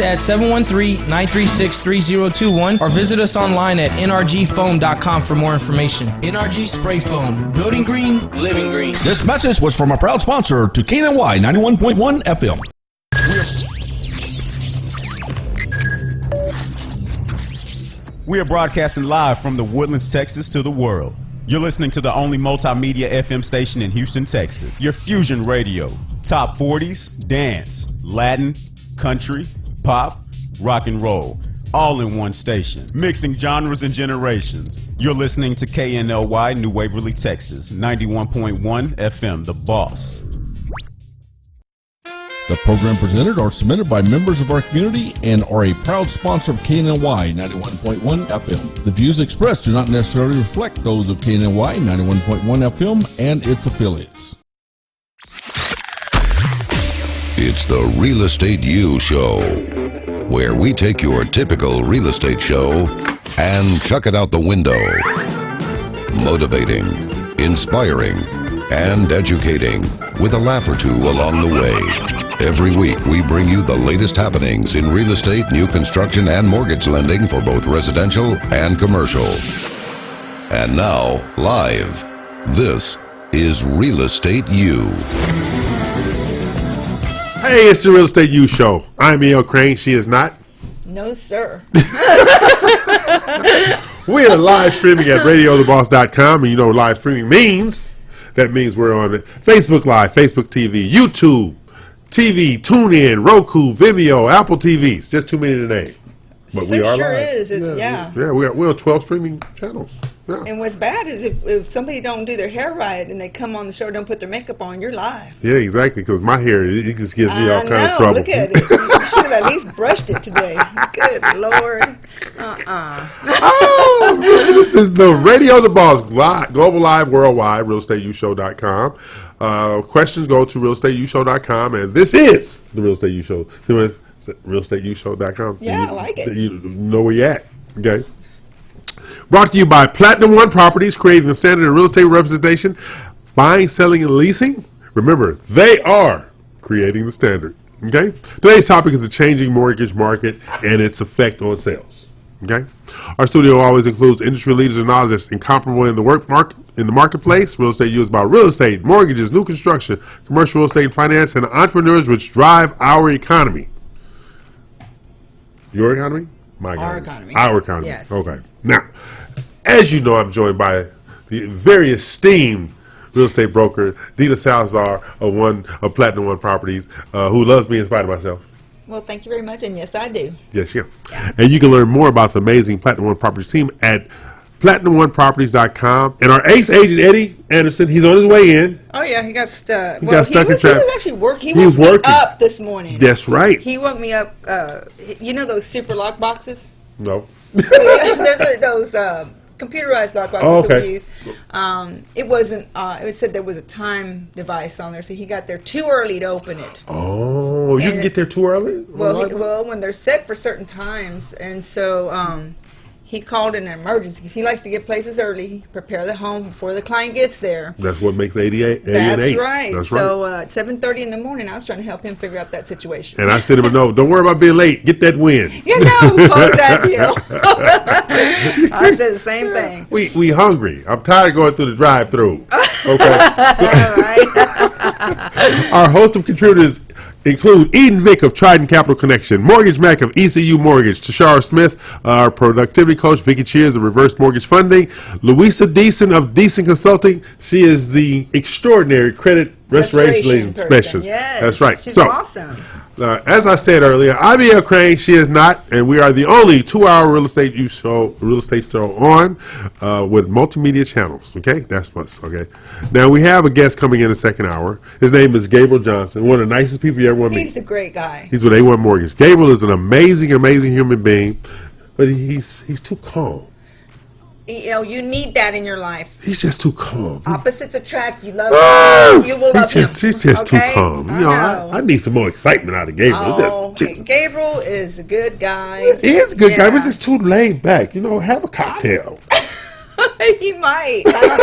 at 713-936-3021 or visit us online at nrgfoam.com for more information. NRG Spray Foam. Building green, living green. This message was from a proud sponsor to KNLY 91.1 FM. We are broadcasting live from the Woodlands, Texas to the world. You're listening to the only multimedia FM station in Houston, Texas. Your Fusion Radio. Top 40s, dance, Latin, country, pop, rock and roll, all in one station, mixing genres and generations. You're listening to KNLY New Waverly, Texas, 91.1 FM, The Boss. The program presented or submitted by members of our community and are a proud sponsor of KNLY 91.1 FM. The views expressed do not necessarily reflect those of KNLY 91.1 FM and its affiliates. It's the Real Estate U Show, where we take your typical real estate show and chuck it out the window. Motivating, inspiring, and educating with a laugh or two along the way. Every week we bring you the latest happenings in real estate, new construction, and mortgage lending for both residential and commercial. And now, live, this is Real Estate U. Hey, it's the Real Estate U Show. I'm E.L. Crane. She is not. No, sir. We are live streaming at radiotheboss.com, and you know what live streaming means. That means we're on Facebook Live, Facebook TV, YouTube, TV, TuneIn, Roku, Vimeo, Apple TVs. Just too many to name. But we are sure live. Is. It's, yeah. We're on 12 streaming channels. Yeah. And what's bad is if somebody don't do their hair right and they come on the show, don't put their makeup on, you're live. Yeah, exactly, because my hair, it just gives me all kind of trouble. Look at it. You should have at least brushed it today. Good Lord. Oh, this is the Radio The Boss, global live, worldwide, realestateyouShow.com. Questions go to realestateyouShow.com, and this is the Real Estate U Show. RealestateyouShow.com. Yeah, I like it. You know where you're at. Okay. Brought to you by Platinum One Properties, creating the standard of real estate representation, buying, selling, and leasing. Remember, they are creating the standard. Okay. Today's topic is the changing mortgage market and its effect on sales. Okay. Our studio always includes industry leaders and knowledge that's incomparable in the marketplace. Real Estate U is about real estate, mortgages, new construction, commercial real estate, finance, and entrepreneurs which drive our economy. Your economy? My economy. Our economy. Our economy. Yes. Okay. Now, as you know, I'm joined by the very esteemed real estate broker, Dina Salazar of Platinum One Properties, who loves me in spite of myself. Well, thank you very much, and yes, I do. Yes, yeah. And you can learn more about the amazing Platinum One Properties team at PlatinumOneProperties.com. And our ace agent, Eddie Anderson, he's on his way in. Oh, yeah, he got stuck. He was actually working. He woke me up this morning. That's right. He woke me up, you know those super lock boxes? No. They're those computerized lock boxes that we use. It wasn't, it said there was a time device on there, so he got there too early to open it. Oh, you can get there too early? Well, when they're set for certain times, and so he called in an emergency because he likes to get places early, prepare the home before the client gets there. That's what makes 88. That's right. That's right. So at 7:30 in the morning, I was trying to help him figure out that situation. And I sent him a note. Don't worry about being late. Get that win. You know, close that deal. I said the same thing. We hungry. I'm tired of going through the drive-through. Okay. Our host of contributors include Eden Vick of Trident Capital Connection, Mortgage Mac of ECU Mortgage, Tashara Smith, our productivity coach, Vicky Cheers of Reverse Mortgage Funding, Louisa Deason of Deason Consulting. She is the extraordinary credit restoration specialist. Yes, that's right. She's awesome. As I said earlier, I'm E.L. Crane. She is not, and we are the only 2-hour real estate show on with multimedia channels. Okay, that's us. Okay. Now we have a guest coming in the second hour. His name is Gabriel Johnson, one of the nicest people you ever want to meet. He's a great guy. He's with A1 Mortgage. Gabriel is an amazing, amazing human being, but he's too calm. You need that in your life. He's just too calm. Opposites attract. You love him. You will love him. He's just too calm. I need some more excitement out of Gabriel. Gabriel is a good guy. He is a good guy, but just too laid back. Have a cocktail. He might. I don't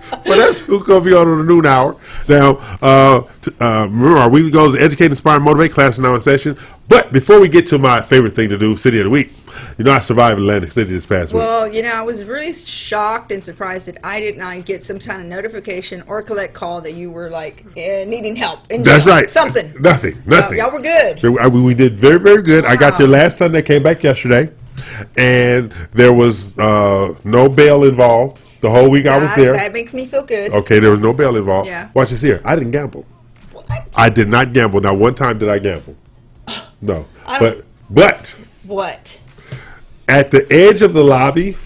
know. Well, that's who could be on the noon hour. Now, remember, our weekly goals: educate, inspire, motivate. Class is now in session. But before we get to my favorite thing to do, City of the Week, I survived Atlantic City this past week. Well, I was really shocked and surprised that I did not get some kind of notification or collect call that you were needing help. That's right. Something. Nothing. Y'all were good. We did very, very good. Wow. I got there last Sunday, came back yesterday, and there was no bail involved. The whole week I was there. That makes me feel good. Okay, there was no bail involved. Yeah. Watch this here. I didn't gamble. What? I did not gamble. Not one time did I gamble. No. But what? At the edge of the lobby,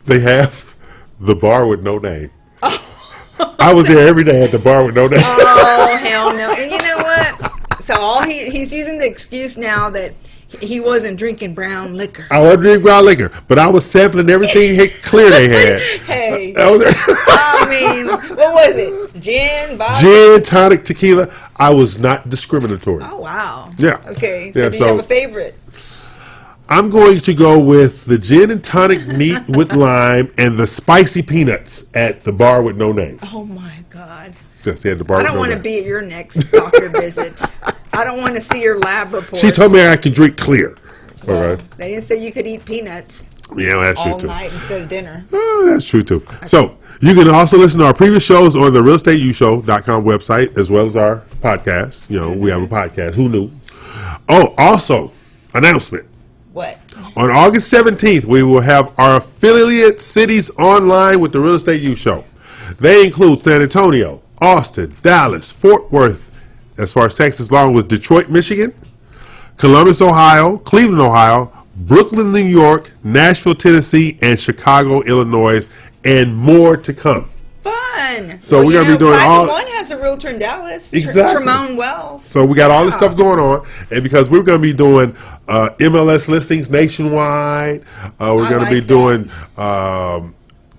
they have the bar with no name. I was there every day at the bar with no name. Oh, hell no. And you know what? So he's using the excuse now that he wasn't drinking brown liquor. I wasn't drinking brown liquor, but I was sampling everything clear they had. Hey. I mean, what was it? Gin, vodka? Gin, tonic, tequila. I was not discriminatory. Oh, wow. Yeah. Okay, so do you have a favorite? I'm going to go with the gin and tonic neat with lime and the spicy peanuts at the bar with no name. Oh, my God. Just at the bar. I don't want to be at your next doctor visit. I don't want to see your lab reports. She told me I could drink clear. Well, all right. They didn't say you could eat peanuts. Yeah, that's true too. All night instead of dinner. That's true too. Okay. So you can also listen to our previous shows on the realestateushow.com website as well as our podcast. We have a podcast. Who knew? Oh, also announcement. What? On August 17th, we will have our affiliate cities online with the Real Estate U Show. They include San Antonio, Austin, Dallas, Fort Worth, as far as Texas, along with Detroit, Michigan, Columbus, Ohio, Cleveland, Ohio, Brooklyn, New York, Nashville, Tennessee, and Chicago, Illinois, and more to come. Fun. So we're going to be doing all. One has a realtor in Dallas. Exactly. Tremont Wells. So we got all this stuff going on, and because we're going to be doing MLS listings nationwide, we're going to be doing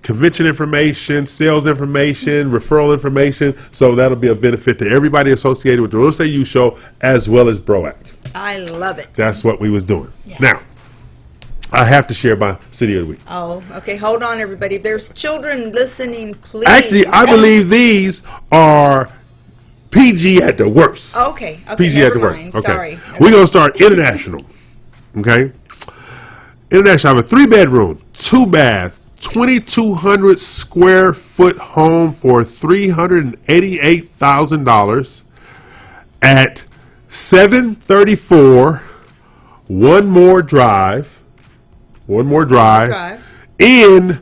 convention information, sales information, referral information. So that'll be a benefit to everybody associated with the Real Estate U Show as well as BROAC. I love it. That's what we was doing. Yeah. Now, I have to share my City of the Week. Oh, okay. Hold on, everybody. If there's children listening, please. Actually, I believe these are PG at the worst. Okay. PG at the worst. Mind. Okay. Sorry. We're going to start international. Okay. International. I have a 3-bedroom, 2-bath, 2,200 square foot home for $388,000 at 734 One More Drive in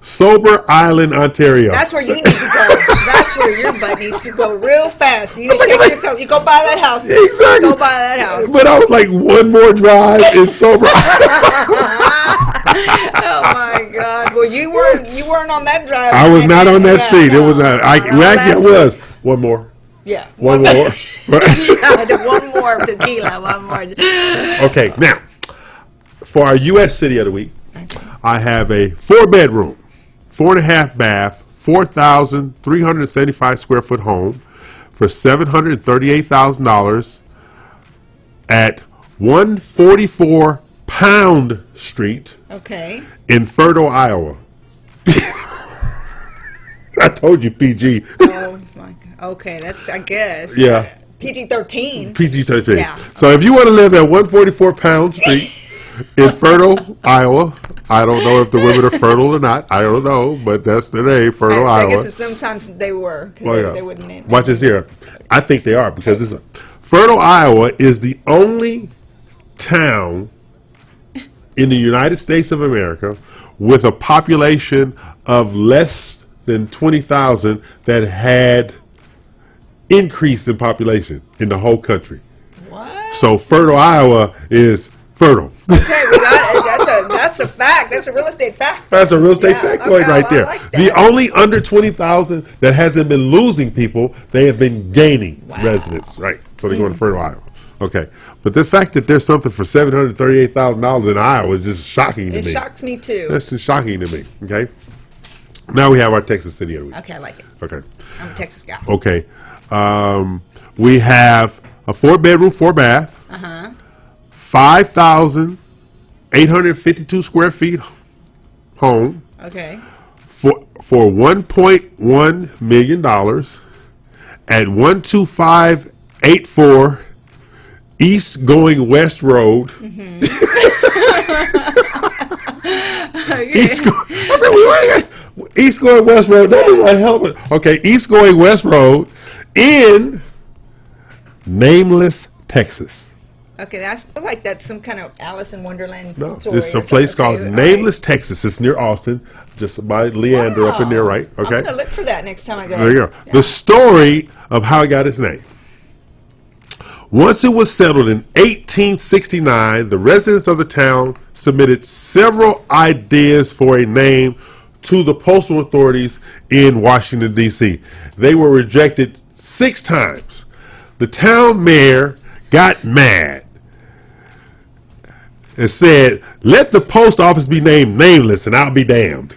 Sober Island, Ontario. That's where you need to go. That's where your butt needs to go real fast. You need to take yourself. You go buy that house. Exactly. Go buy that house. But I was like, One More Drive in Sober Island. Oh my God! Well, you weren't on that drive. I was not on that street. It was not. I was. One more. Yeah. One more. Yeah, one more tequila. One more. Okay, now for our U.S. City of the Week, I have a 4-bedroom, 4.5 bath, 4,375 square foot home for $738,000 at 144 Pound Street. Okay. In Fertile, Iowa. I told you PG. Oh my God. Okay, that's I guess. Yeah. PG-13. PG-13. Yeah. So if you want to live at 144 Pound Street in Fertile, Iowa, I don't know if the women are fertile or not. I don't know, but that's the name, Fertile, Iowa. I guess sometimes they were. They wouldn't. Watch this here. I think they are because Fertile, Iowa is the only town in the United States of America with a population of less than 20,000 that had increase in population in the whole country. What? So Fertile, Iowa is fertile. Okay, we got it. That's a fact. That's a real estate fact. That's a real estate factoid right there. Like the only under 20,000 that hasn't been losing people, they have been gaining residents, right? So they're going to Fertile, Iowa. Okay, but the fact that there's something for $738,000 in Iowa is just shocking to me. It shocks me too. That's just shocking to me. Okay, now we have our Texas City of the Week. Okay, I like it. Okay, I'm a Texas guy. okay, we have a 4-bedroom, 4-bath, 5,852 square feet home Okay. for $1.1 million at 12584 East Going West Road. Okay. East Going West Road. That is a hell of a... Okay, East Going West Road in Nameless, Texas. Okay, that's like that's some kind of Alice in Wonderland No, story. it's a or place something. called Okay, all Nameless, Texas. It's near Austin, just by Leander up in there, right? Okay. I'm going to look for that next time I go. There you go. Yeah. The story of how it got its name. Once it was settled in 1869, the residents of the town submitted several ideas for a name to the postal authorities in Washington, D.C. They were rejected 6 times. The town mayor got mad and said, "Let the post office be named Nameless and I'll be damned."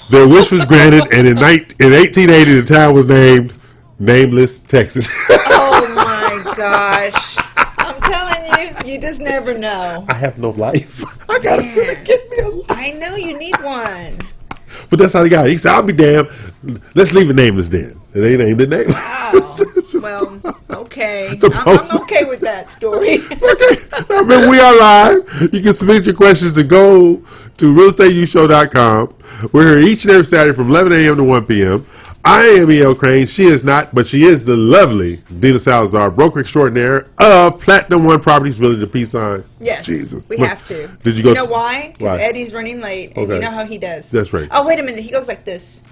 Their wish was granted, and in 1880, the town was named Nameless, Texas. Oh my gosh. I'm telling you, you just never know. I have no life. I gotta get me a life. I know you need one. But that's how he got it. He said, "I'll be damned. Let's leave it Nameless then." And they named it Nameless. Oh, well, okay. The I'm okay with that story. Okay. Now, remember, we are live. You can submit your questions to go to realestateyouthshow.com. We're here each and every Saturday from 11 a.m. to 1 p.m. I am E.L. Crane. She is not, but she is the lovely Dina Salazar, broker extraordinaire of Platinum One Properties, really the peace sign. Yes, Jesus. we have to. Did you go? You know why? Because Why? Eddie's running late, and Okay. you know how he does. That's right. Oh, wait a minute. He goes like this.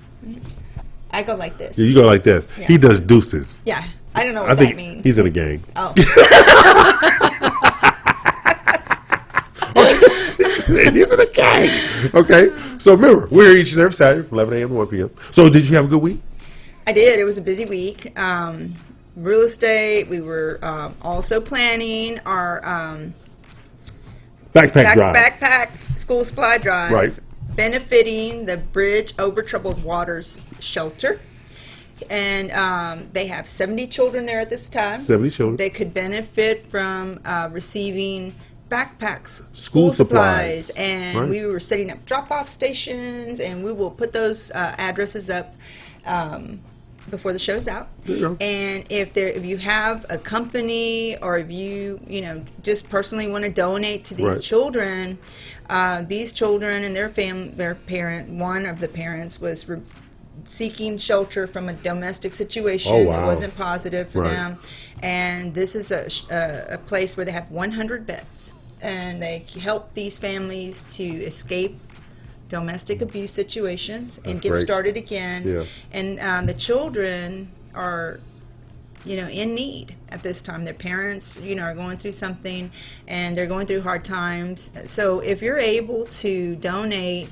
I go like this. Yeah, you go like this. Yeah. He does deuces. Yeah. I don't know what I think that means. he's in a gang. Oh. He's in a gang. Okay. So remember, we're here each and every Saturday from 11 a.m. to 1 p.m. So did you have a good week? I did. It was a busy week. Real estate. We were also planning our Backpack drive. backpack school supply drive. Right. Benefiting the Bridge Over Troubled Waters shelter. And they have 70 children there at this time. 70 children. They could benefit from receiving backpacks, School supplies. and Right. we were setting up drop-off stations, and we will put those addresses up before the show's out. There you go. And if you have a company, or if you just personally want to donate to these Right. children, these children and their parent, one of the parents was seeking shelter from a domestic situation Oh, wow. that wasn't positive for Right. them, and this is a place where they have 100 beds, and they help these families to escape domestic abuse situations and That's get great. started again. Yeah. And the children are in need at this time. Their parents are going through something, and they're going through hard times. So if you're able to donate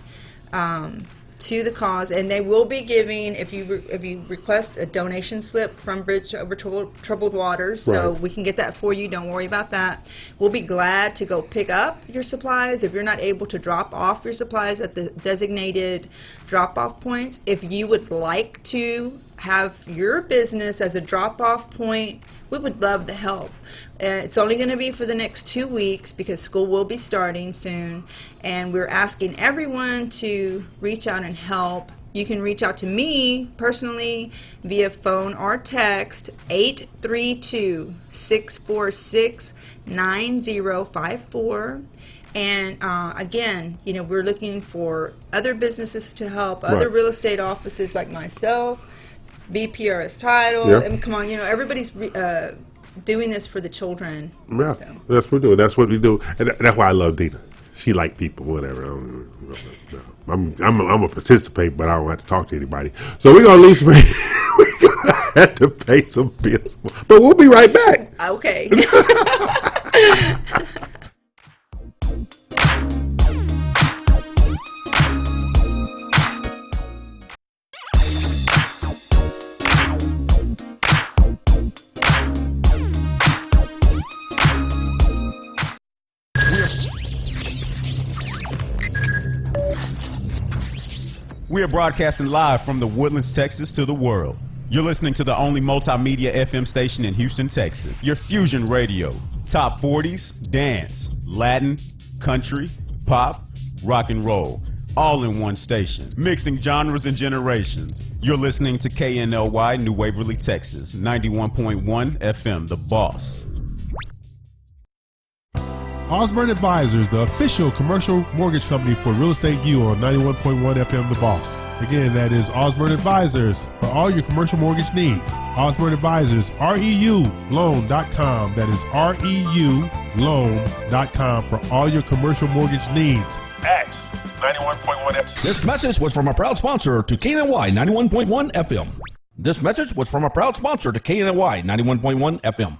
to the cause, and they will be giving, if you request a donation slip from Bridge Over Troubled Waters, so Right. we can get that for you. Don't worry about that. We'll be glad to go pick up your supplies if you're not able to drop off your supplies at the designated drop-off points. If you would like to have your business as a drop-off point, we would love the help. It's only going to be for the next 2 weeks because school will be starting soon, and we're asking everyone to reach out and help. You can reach out to me personally via phone or text 832-646-9054. And again, we're looking for other businesses to help, other Right. real estate offices like myself, BPRS Title. Yeah. I mean, come on, everybody's doing this for the children. Yeah, So. that's what we're doing. That's what we do, and that's why I love Dina. She like people, whatever. I'm a participate, but I don't have to talk to anybody. So we're gonna leave some. We're gonna have to pay some bills, but we'll be right back. Okay. We are broadcasting live from the Woodlands, Texas to the world. You're listening to the only multimedia FM station in Houston, Texas. Your Fusion Radio. Top 40s, dance, Latin, country, pop, rock and roll. all in one station, mixing genres and generations. You're listening to KNLY, New Waverly, Texas, 91.1 FM, The Boss. Osborne Advisors, the official commercial mortgage company for Real Estate U on 91.1 FM The Boss. Again, that is Osborne Advisors for all your commercial mortgage needs. Osborne Advisors, REULoan.com. That is REULoan.com for all your commercial mortgage needs at 91.1 FM. This message was from a proud sponsor to KNLY 91.1 FM. This message was from a proud sponsor to KNLY 91.1 FM.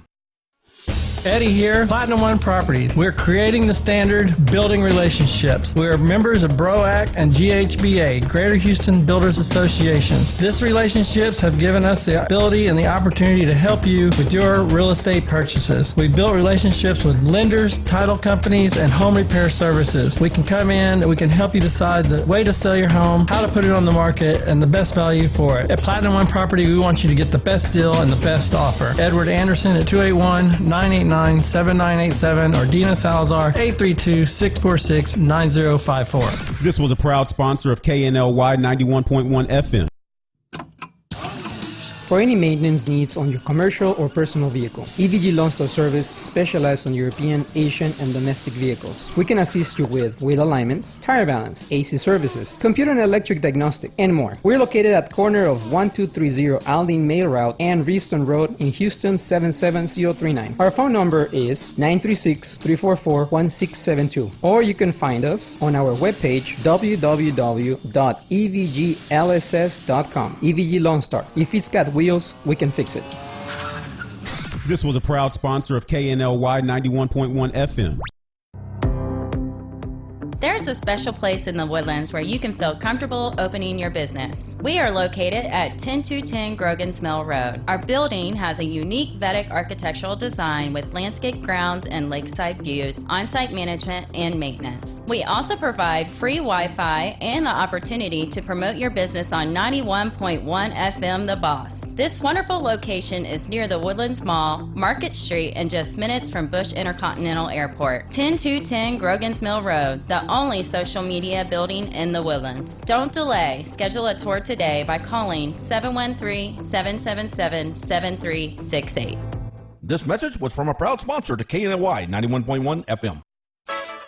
Eddie here, Platinum One Properties. We're creating the standard, building relationships. We're members of BROAC and GHBA, Greater Houston Builders Associations. These relationships have given us the ability and the opportunity to help you with your real estate purchases. We've built relationships with lenders, title companies, and home repair services. We can come in and we can help you decide the way to sell your home, how to put it on the market, and the best value for it. At Platinum One Property, we want you to get the best deal and the best offer. Edward Anderson at 281-989-7987 or Dina Salazar 832-646-9054. This was a proud sponsor of KNLY 91.1 FM. For any maintenance needs on your commercial or personal vehicle, EVG Loan Store Service specializes on European, Asian, and domestic vehicles. We can assist you with wheel alignments, tire balance, AC services, computer and electric diagnostic, and more. We're located at the corner of 1230 Aldine Mail Route and Reeston Road in Houston 77039. Our phone number is 936-344-1672, or you can find us on our webpage www.evglss.com. EVG Loan Star. If it's got wheels, we can fix it. This was a proud sponsor of KNLY 91.1 FM. There's a special place in the Woodlands where you can feel comfortable opening your business. We are located at 10210 Grogan's Mill Road. Our building has a unique Vedic architectural design with landscape grounds and lakeside views, on-site management, and maintenance. We also provide free Wi-Fi and the opportunity to promote your business on 91.1 FM The Boss. This wonderful location is near the Woodlands Mall, Market Street, and just minutes from Bush Intercontinental Airport. 10210 Grogan's Mill Road, the only social media building in the Woodlands. Don't delay. Schedule a tour today by calling 713-777-7368. This message was from a proud sponsor to KNLY 91.1 FM.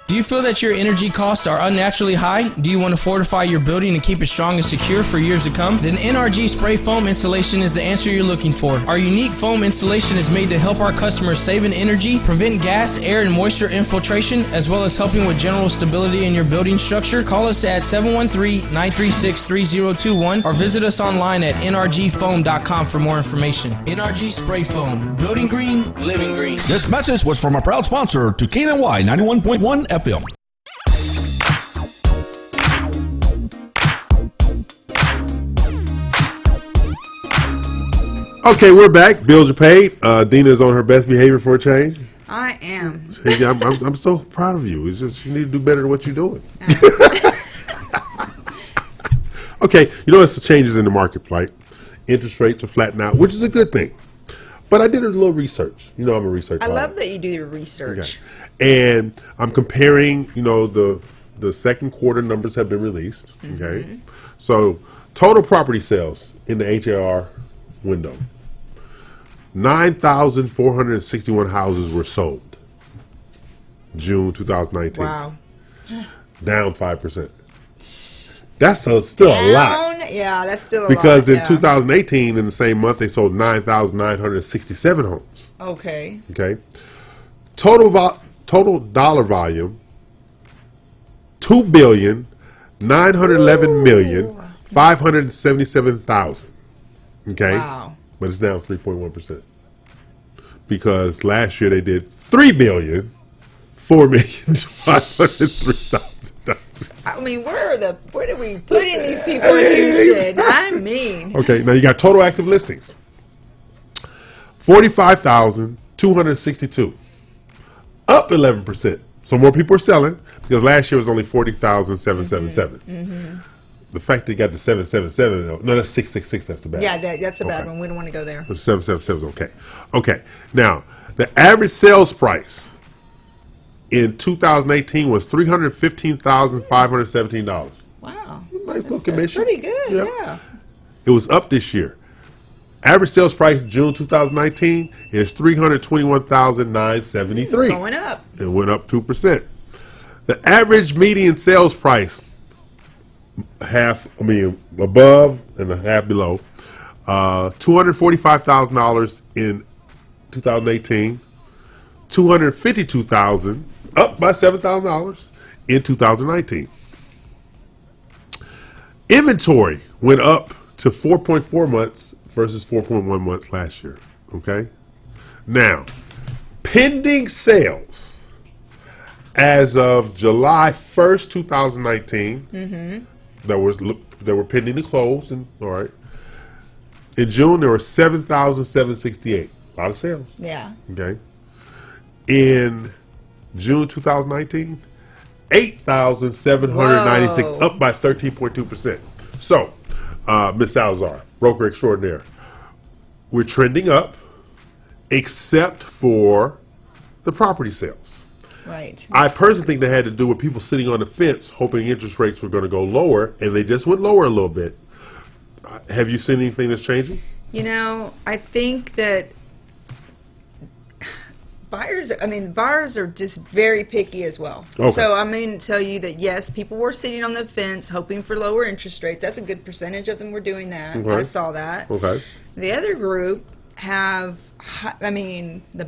Do you feel that your energy costs are unnaturally high? Do you want to fortify your building and keep it strong and secure for years to come? Then NRG Spray Foam Insulation is the answer you're looking for. Our unique foam insulation is made to help our customers save in energy, prevent gas, air, and moisture infiltration, as well as helping with general stability in your building structure. Call us at 713-936-3021 or visit us online at nrgfoam.com for more information. NRG Spray Foam. Building green, living green. This message was from a proud sponsor to KNLY 91.1 FM. Okay, we're back. Bills are paid. Dina is on her best behavior for a change. I am. Hey, I'm so proud of you. It's just you need to do better than what you're doing. Okay, you know, it's the changes in the market, right? Interest rates are flattening out, which is a good thing. But I did a little research. You know, I'm a researcher. I love that you do your research. Okay. And I'm comparing, you know, the second quarter numbers have been released. Okay. Mm-hmm. So total property sales in the HAR window. 9,461 houses were sold. June 2019. Wow. Down 5%. That's still a lot. Yeah, that's still a because lot. Because in 2018, in the same month, they sold 9,967 homes. Okay. Okay. Total dollar volume, $2,911,577,000. Okay. Wow. But it's down 3.1%. Because last year they did $3,004,503,000. I mean, where are we putting these people in Houston? I mean. Okay, now you got total active listings. 45,262. Up 11%. So more people are selling because last year was only 40,777. Mm-hmm. The fact that you got the 777, no, that's 666. That's the bad. Yeah, that's a bad one. We don't want to go there. The 777 is okay. Okay, now the average sales price in 2018 was $315,517. Wow. Nice little That's commission. pretty good, yeah. It was up this year. Average sales price June 2019 is $321,973. It's going up. It went up 2%. The average median sales price, above and a half below, $245,000 in 2018, $252,000, up by $7,000 in 2019. Inventory went up to 4.4 months versus 4.1 months last year. Okay? Now, pending sales as of July 1st, 2019, that were pending to close, and all right. In June, there were 7,768. A lot of sales. Yeah. Okay. In June 2019, 8,796, Whoa. up by 13.2%. So, Ms. Salazar, broker extraordinaire, we're trending up, except for the property sales. Right. I personally think that had to do with people sitting on the fence hoping interest rates were going to go lower, and they just went lower a little bit. Have you seen anything that's changing? You know, I think that buyers are just very picky as well. Okay. So I'm going to tell you that, yes, people were sitting on the fence hoping for lower interest rates. That's a good percentage of them were doing that. Okay. I saw that. Okay. The other group the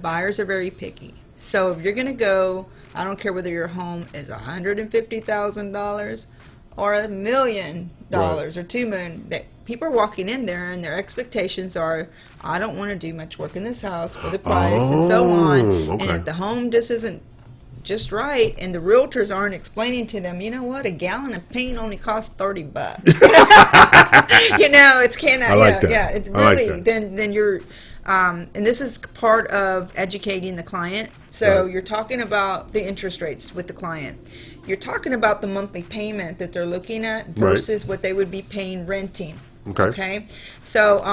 buyers are very picky. So if you're going to go, I don't care whether your home is $150,000 or $1 million or $2 million. People are walking in there and their expectations are, I don't want to do much work in this house for the price and so on. Okay. And if the home just isn't just right, and the realtors aren't explaining to them, you know what, a gallon of paint only costs $30. It's I like that. Yeah, it's I like really that. then you're. And this is part of educating the client. So Right. you're talking about the interest rates with the client. You're talking about the monthly payment that they're looking at versus what they would be paying renting. Okay. So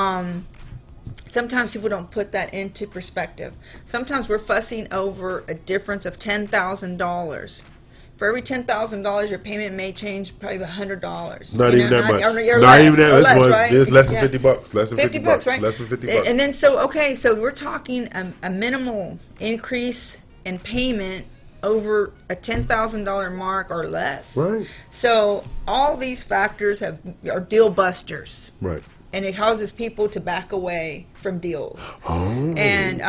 sometimes people don't put that into perspective. Sometimes we're fussing over a difference of $10,000. For every $10,000, your payment may change probably Not $100. even that much. Or Not less, even that. or less, right? It's less than Yeah. $50. Less than 50 bucks. right? Less than 50 bucks. And then so we're talking a minimal increase in payment over a $10,000 mark or less. Right. So all these factors are deal busters. Right. And it causes people to back away from deals. Oh. And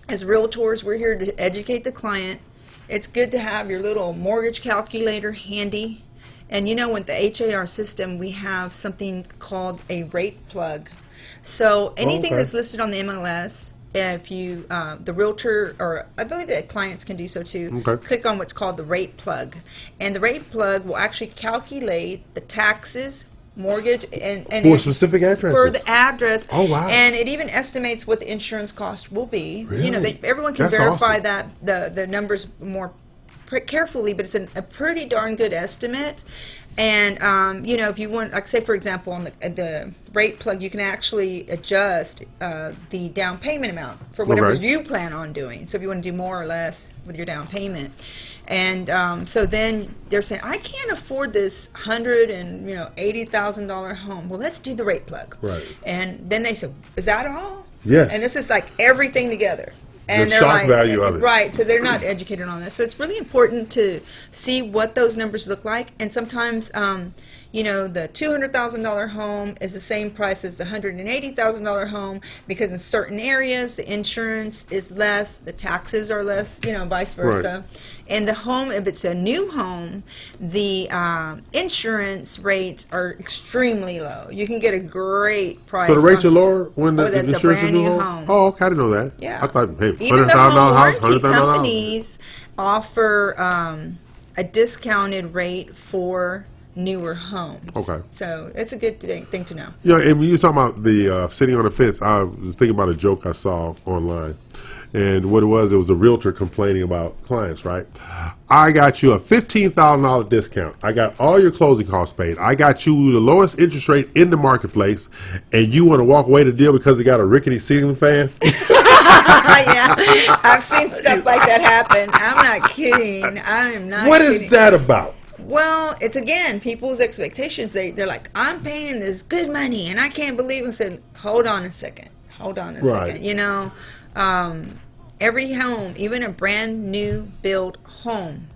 as realtors, we're here to educate the client. It's good to have your little mortgage calculator handy. And with the HAR system, we have something called a rate plug. So anything that's listed on the MLS, if you, the realtor, or I believe that clients can do so too, click on what's called the rate plug. And the rate plug will actually calculate the taxes, mortgage, and For specific addresses. for the address. Oh, wow. And it even estimates what the insurance cost will be. Really? Everyone can That's verify awesome. that the numbers more carefully, but it's a pretty darn good estimate. And if you want, like say for example, on the rate plug, you can actually adjust the down payment amount for whatever you plan on doing. So if you want to do more or less with your down payment. And so then they're saying, I can't afford this $180,000 home. Well, let's do the rate plug. Right. And then they said, is that all? Yes. And this is like everything together. And The they're shock like, value of it. Right. So they're not educated on this. So it's really important to see what those numbers look like. And sometimes, the $200,000 home is the same price as the $180,000 home because in certain areas the insurance is less, the taxes are less, vice versa. Right. And the home, if it's a new home, the insurance rates are extremely low. You can get a great price. So the rates are lower when the that's a insurance is brand new new home? home. Oh, okay, I didn't know that. Yeah. I thought, hey, Even the $100,000 home house, warranty $100,000 house. companies offer a discounted rate for newer homes. Okay. So it's a good thing to know. Yeah, and when you were talking about the sitting on the fence, I was thinking about a joke I saw online. And what it was a realtor complaining about clients, right? I got you a $15,000 discount. I got all your closing costs paid. I got you the lowest interest rate in the marketplace, and you want to walk away the deal because it got a rickety ceiling fan? Yeah, I've seen stuff like that happen. I'm not kidding. I am not What kidding. is that about? Well, it's again people's expectations. They're like, I'm paying this good money, and I can't believe it. I said, hold on a second. Right. You know, every home, even a brand new build home,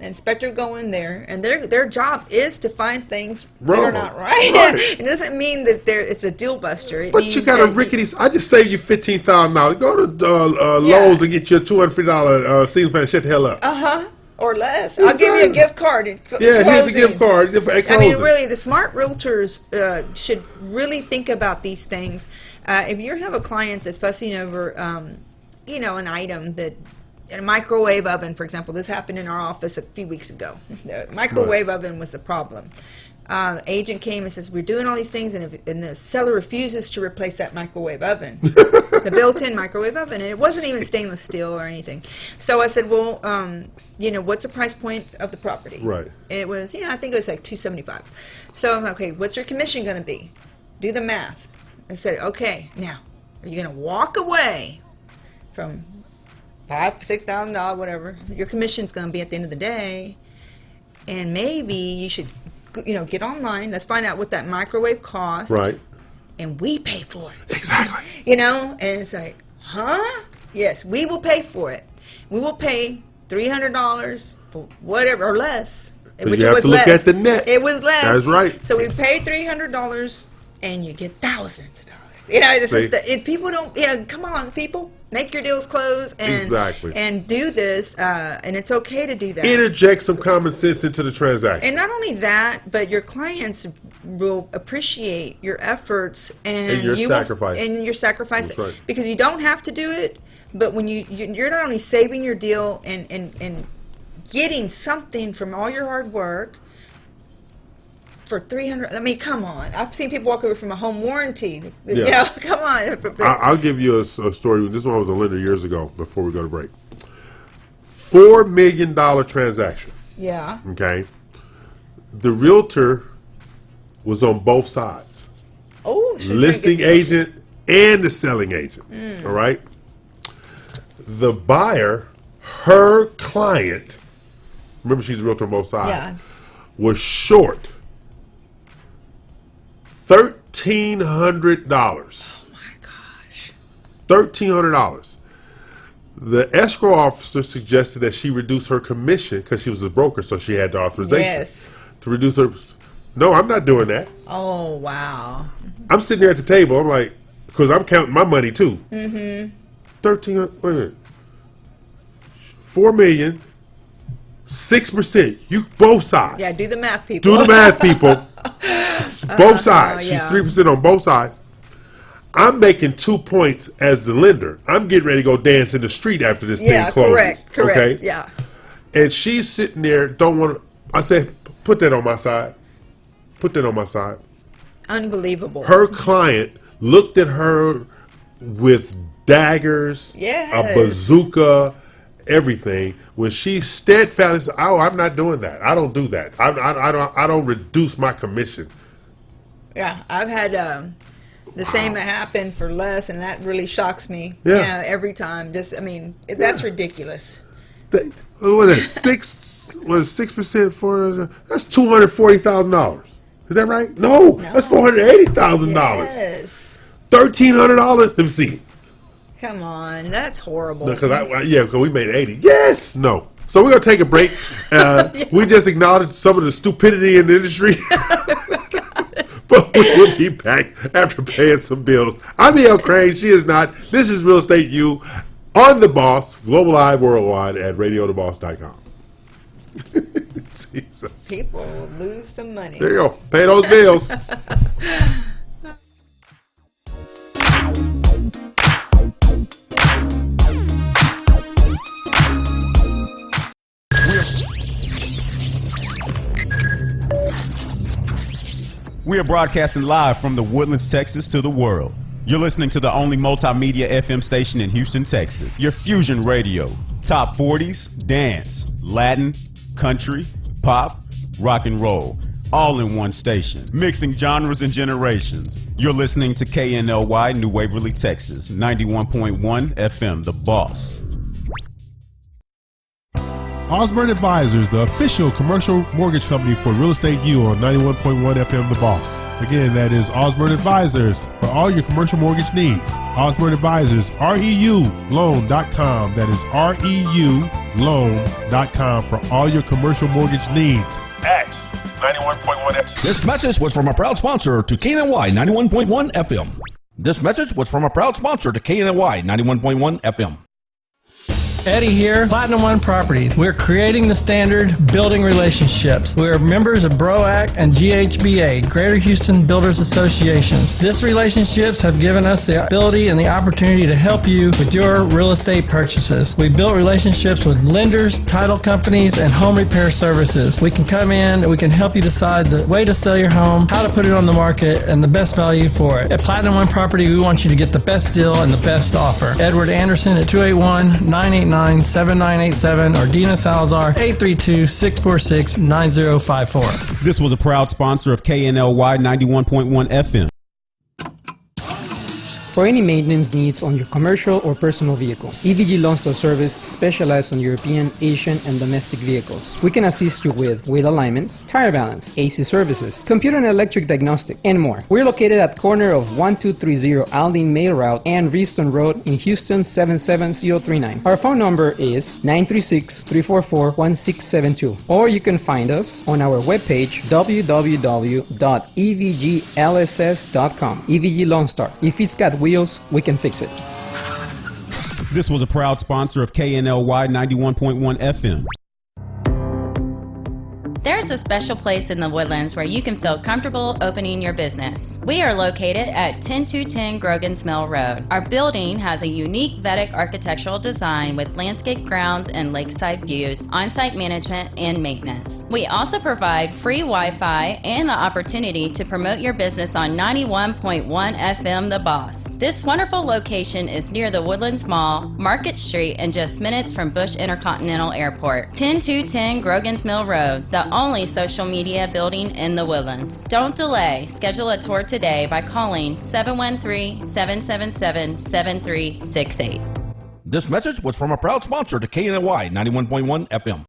inspector go in there, and their job is to find things that are not right. It doesn't mean that it's a deal buster. But you got a rickety. I just saved you $15,000. Go to Lowe's and get you a $250 ceiling fan. Shut the hell up. Or less. I'll give you a gift card. Here's a gift card. I mean, really, the smart realtors should really think about these things. If you have a client that's fussing over, an item that, a microwave oven, for example, this happened in our office a few weeks ago. The microwave oven was the problem. The agent came and says, we're doing all these things, and the seller refuses to replace that microwave oven, the built-in microwave oven, and it wasn't even stainless steel or anything. So I said, well, what's the price point of the property? Right. It was, I think it was like $275. So I'm like, okay, what's your commission going to be? Do the math. I said, okay, now, are you going to walk away from $5,000-$6,000, whatever your commission's going to be at the end of the day? And maybe you should, get online. Let's find out what that microwave costs. Right. And we pay for it. Exactly. And it's like, huh? Yes, we will pay for it. We will pay $300 for whatever, or less. But you have to look at the net. It was less. That's right. So we paid $300, and you get thousands of dollars. This is if people don't, come on, people, make your deals close and do this, and it's okay to do that. Interject some common sense into the transaction. And not only that, but your clients will appreciate your efforts and your sacrifice. And your sacrifice. That's right. Because you don't have to do it, but when you're not only saving your deal and getting something from all your hard work for $300. I mean, come on. I've seen people walk away from a home warranty. Come on. I'll give you a story. This one was a lender years ago before we go to break. $4 million transaction. Yeah. Okay. The realtor was on both sides. Oh, listing agent and the selling agent. All right. The buyer, her client, remember she's a realtor on both sides, was short $1,300. Oh my gosh. $1,300. The escrow officer suggested that she reduce her commission because she was a broker, so she had the authorization to reduce her. No, I'm not doing that. Oh, wow. I'm sitting there at the table. I'm like, because I'm counting my money too. Mm-hmm. 1,300. Wait a minute. $4 million. 6%. You both sides. Yeah, do the math, people. Do the math, people. Both sides. She's 3% on both sides. I'm making 2 points as the lender. I'm getting ready to go dance in the street after this thing closes. Correct. Okay? Yeah. And she's sitting there, don't want to. I said, put that on my side. Put that on my side. Unbelievable. Her client looked at her with daggers, a bazooka, everything. When she steadfastly said, "Oh, I'm not doing that. I don't do that. I don't reduce my commission." Yeah, I've had the same happen for less, and that really shocks me. Yeah, every time. That's ridiculous. What is 6% for? That's $240,000. Is that right? No, that's $480,000. Yes. $1,300. Let me see. Come on, that's horrible. Because we made 80. Yes, no. So we're gonna take a break. We just acknowledged some of the stupidity in the industry, but we will be back after paying some bills. I'm E.L. Crane. She is not. This is Real Estate U on The Boss, global live worldwide at radiotheboss.com. Jesus. People will lose some money. There you go. Pay those bills. We are broadcasting live from the Woodlands, Texas to the world. You're listening to the only multimedia FM station in Houston, Texas. Your fusion radio. Top 40s, dance, Latin, country, pop, rock and roll. All in one station. Mixing genres and generations. You're listening to KNLY New Waverly, Texas. 91.1 FM, The Boss. Osborne Advisors, the official commercial mortgage company for Real Estate U on 91.1 FM The Boss. Again, that is Osborne Advisors for all your commercial mortgage needs. Osborne Advisors, REULoan.com. That is REULoan.com for all your commercial mortgage needs at 91.1 FM. This message was from a proud sponsor to KNLY 91.1 FM. This message was from a proud sponsor to KNLY 91.1 FM. Eddie here, Platinum One Properties. We're creating the standard, building relationships. We're members of BROAC and GHBA, Greater Houston Builders Associations. These relationships have given us the ability and the opportunity to help you with your real estate purchases. We built relationships with lenders, title companies, and home repair services. We can come in and we can help you decide the way to sell your home, how to put it on the market, and the best value for it. At Platinum One Property, we want you to get the best deal and the best offer. Edward Anderson at 281-989-7987 or Dina Salazar 832-646-9054. This was a proud sponsor of KNLY 91.1 FM. For any maintenance needs on your commercial or personal vehicle, EVG Loan Store Service specializes on European, Asian, and domestic vehicles. We can assist you with wheel alignments, tire balance, AC services, computer and electric diagnostic, and more. We're located at corner of 1230 Aldine Mail Route and Reeston Road in Houston 77039. Our phone number is 936-344-1672, or you can find us on our webpage www.evglss.com. EVG Loan Star. If it's got wheels, we can fix it. This was a proud sponsor of KNLY 91.1 FM. There's a special place in the Woodlands where you can feel comfortable opening your business. We are located at 10210 Grogan's Mill Road. Our building has a unique Vedic architectural design with landscape grounds and lakeside views, on-site management, and maintenance. We also provide free Wi-Fi and the opportunity to promote your business on 91.1 FM The Boss. This wonderful location is near the Woodlands Mall, Market Street, and just minutes from Bush Intercontinental Airport. 10210 Grogan's Mill Road, the only social media building in the Woodlands. Don't delay. Schedule a tour today by calling 713-777-7368. This message was from a proud sponsor to KNLY 91.1 FM.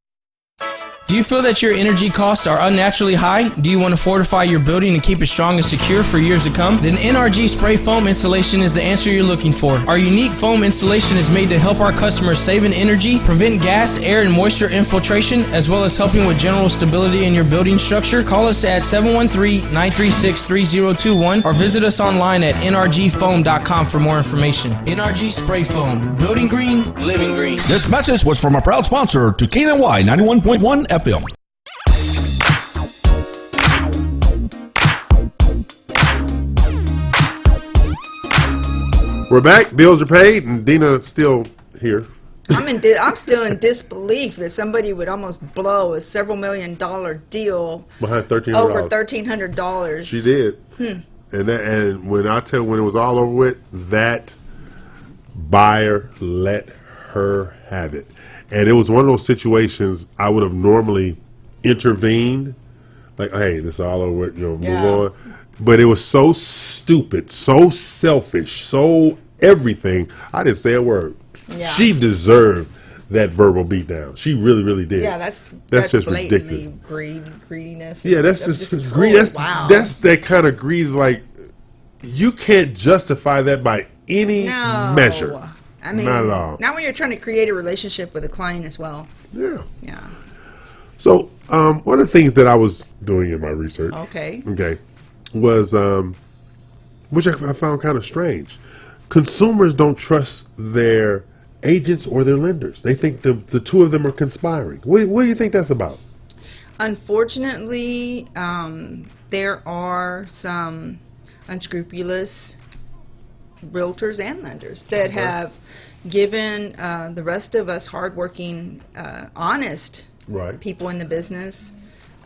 Do you feel that your energy costs are unnaturally high? Do you want to fortify your building and keep it strong and secure for years to come? Then NRG Spray Foam Insulation is the answer you're looking for. Our unique foam insulation is made to help our customers save in energy, prevent gas, air, and moisture infiltration, as well as helping with general stability in your building structure. Call us at 713-936-3021 or visit us online at nrgfoam.com for more information. NRG Spray Foam. Building green, living green. This message was from a proud sponsor to KNLY 91.1 FM. We're back. Bills are paid, and Dina's still here. I'm still in disbelief that somebody would almost blow a several $million deal Behind $1,300. over $1,300. She did. And when it was all over with, that buyer let her have it. And it was one of those situations I would have normally intervened, like, hey, this is all over with, move on. But it was so stupid, so selfish, so everything. I didn't say a word. Yeah. She deserved that verbal beatdown. She really, really did. Yeah, that's just ridiculous. Greediness. Yeah, that's just greed. That's that kind of greed. Is like, you can't justify that by any measure. I mean, not at all. Not when you're trying to create a relationship with a client as well. Yeah. Yeah. So, one of the things that I was doing in my research, was, which I found kind of strange. Consumers don't trust their agents or their lenders. They think the two of them are conspiring. What do you think that's about? Unfortunately, there are some unscrupulous realtors and lenders that have given the rest of us hardworking, honest people in the business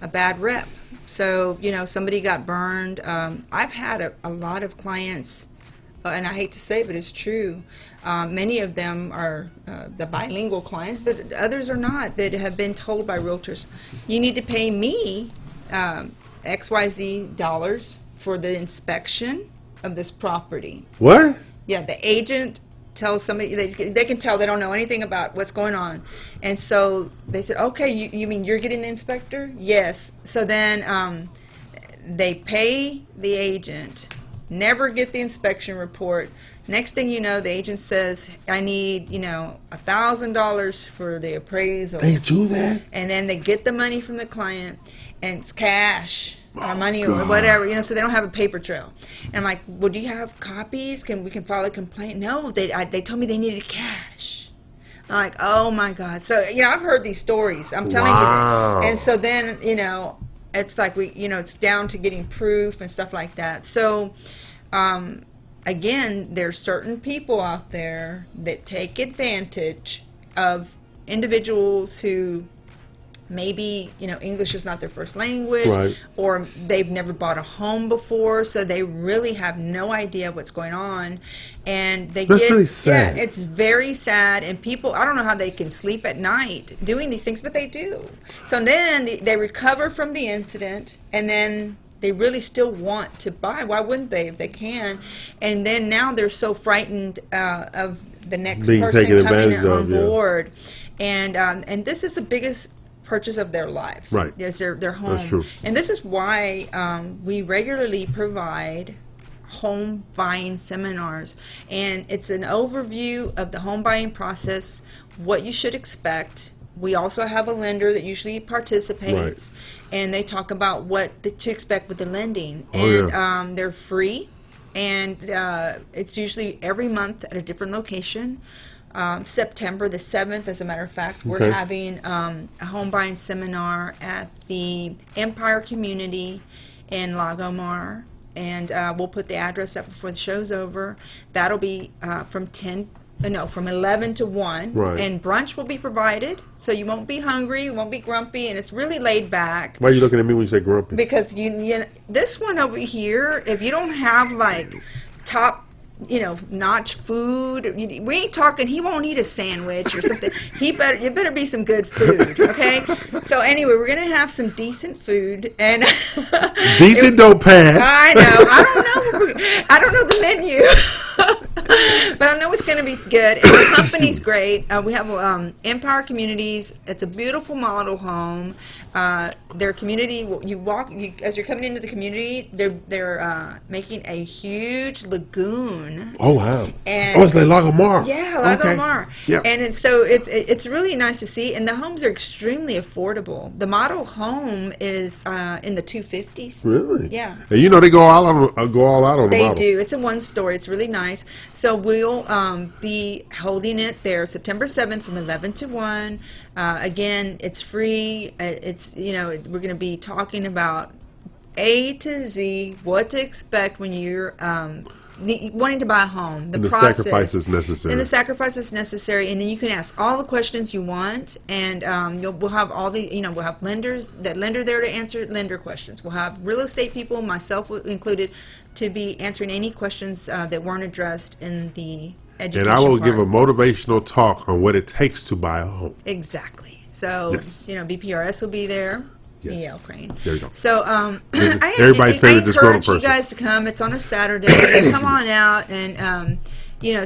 a bad rep. So, somebody got burned. I've had a lot of clients, and I hate to say it, but it's true. Many of them are the bilingual clients, but others are not, that have been told by realtors, you need to pay me XYZ dollars for the inspection of this property. What? Yeah, the agent tell somebody, they can tell they don't know anything about what's going on. And so they said, okay, you mean you're getting the inspector? Yes. So then they pay the agent, never get the inspection report. Next thing you know, the agent says, I need, $1,000 for the appraisal. They do that? And then they get the money from the client, and it's cash or money or whatever, so they don't have a paper trail. And I'm like, well, do you have copies? We can file a complaint? No, they told me they needed cash. I'm like, oh my God. So, I've heard these stories. I'm telling you that. And so then, it's like it's down to getting proof and stuff like that. So, again, there's certain people out there that take advantage of individuals who maybe, English is not their first language, right, or they've never bought a home before, so they really have no idea what's going on. And That's really sad. Yeah, it's very sad. And people, I don't know how they can sleep at night doing these things, but they do. So then they recover from the incident, and then they really still want to buy. Why wouldn't they if they can? And then now they're so frightened of the next person coming on board. And this is the biggest purchase of their lives. Right. Is their home. That's true. And this is why we regularly provide home buying seminars. And it's an overview of the home buying process, what you should expect. We also have a lender that usually participates, and they talk about what to expect with the lending. And they're free, and it's usually every month at a different location. September the 7th, as a matter of fact, we're having a home buying seminar at the Empire Community in Lagomar, and we'll put the address up before the show's over. That'll be from 11 to 1, and brunch will be provided, so you won't be hungry, you won't be grumpy, and it's really laid back. Why are you looking at me when you say grumpy? Because this one over here, if you don't have like top, notch food, we ain't talking, he won't eat a sandwich or something. It better be some good food, okay? So anyway, we're gonna have some decent food, and decent don't pass. I know. I don't know the menu. But I know it's going to be good, and the company's great. We have Empire Communities. It's a beautiful model home. Their community, as you're coming into the community, they're making a huge lagoon. Oh wow! And it's like Lagomar. Yeah, Lagomar. Okay. Yep. And it's really nice to see, and the homes are extremely affordable. The model home is in the $250s. Really? Yeah. And they go all out on the model. They do. It's a one-story. It's really nice. So we'll be holding it there September 7th from 11 to 1. Again, it's free. We're going to be talking about A to Z, what to expect when you're wanting to buy a home, the process, sacrifices necessary, and the sacrifices necessary, and then you can ask all the questions you want, and we'll have all the we'll have lender there to answer lender questions. We'll have real estate people, myself included, to be answering any questions that weren't addressed in the education. And I will give a motivational talk on what it takes to buy a home. Exactly. So BPRS will be there. Yes. Crane. There you go. So everybody's favorite disgruntled person. I encourage you guys to come. It's on a Saturday. Come on out and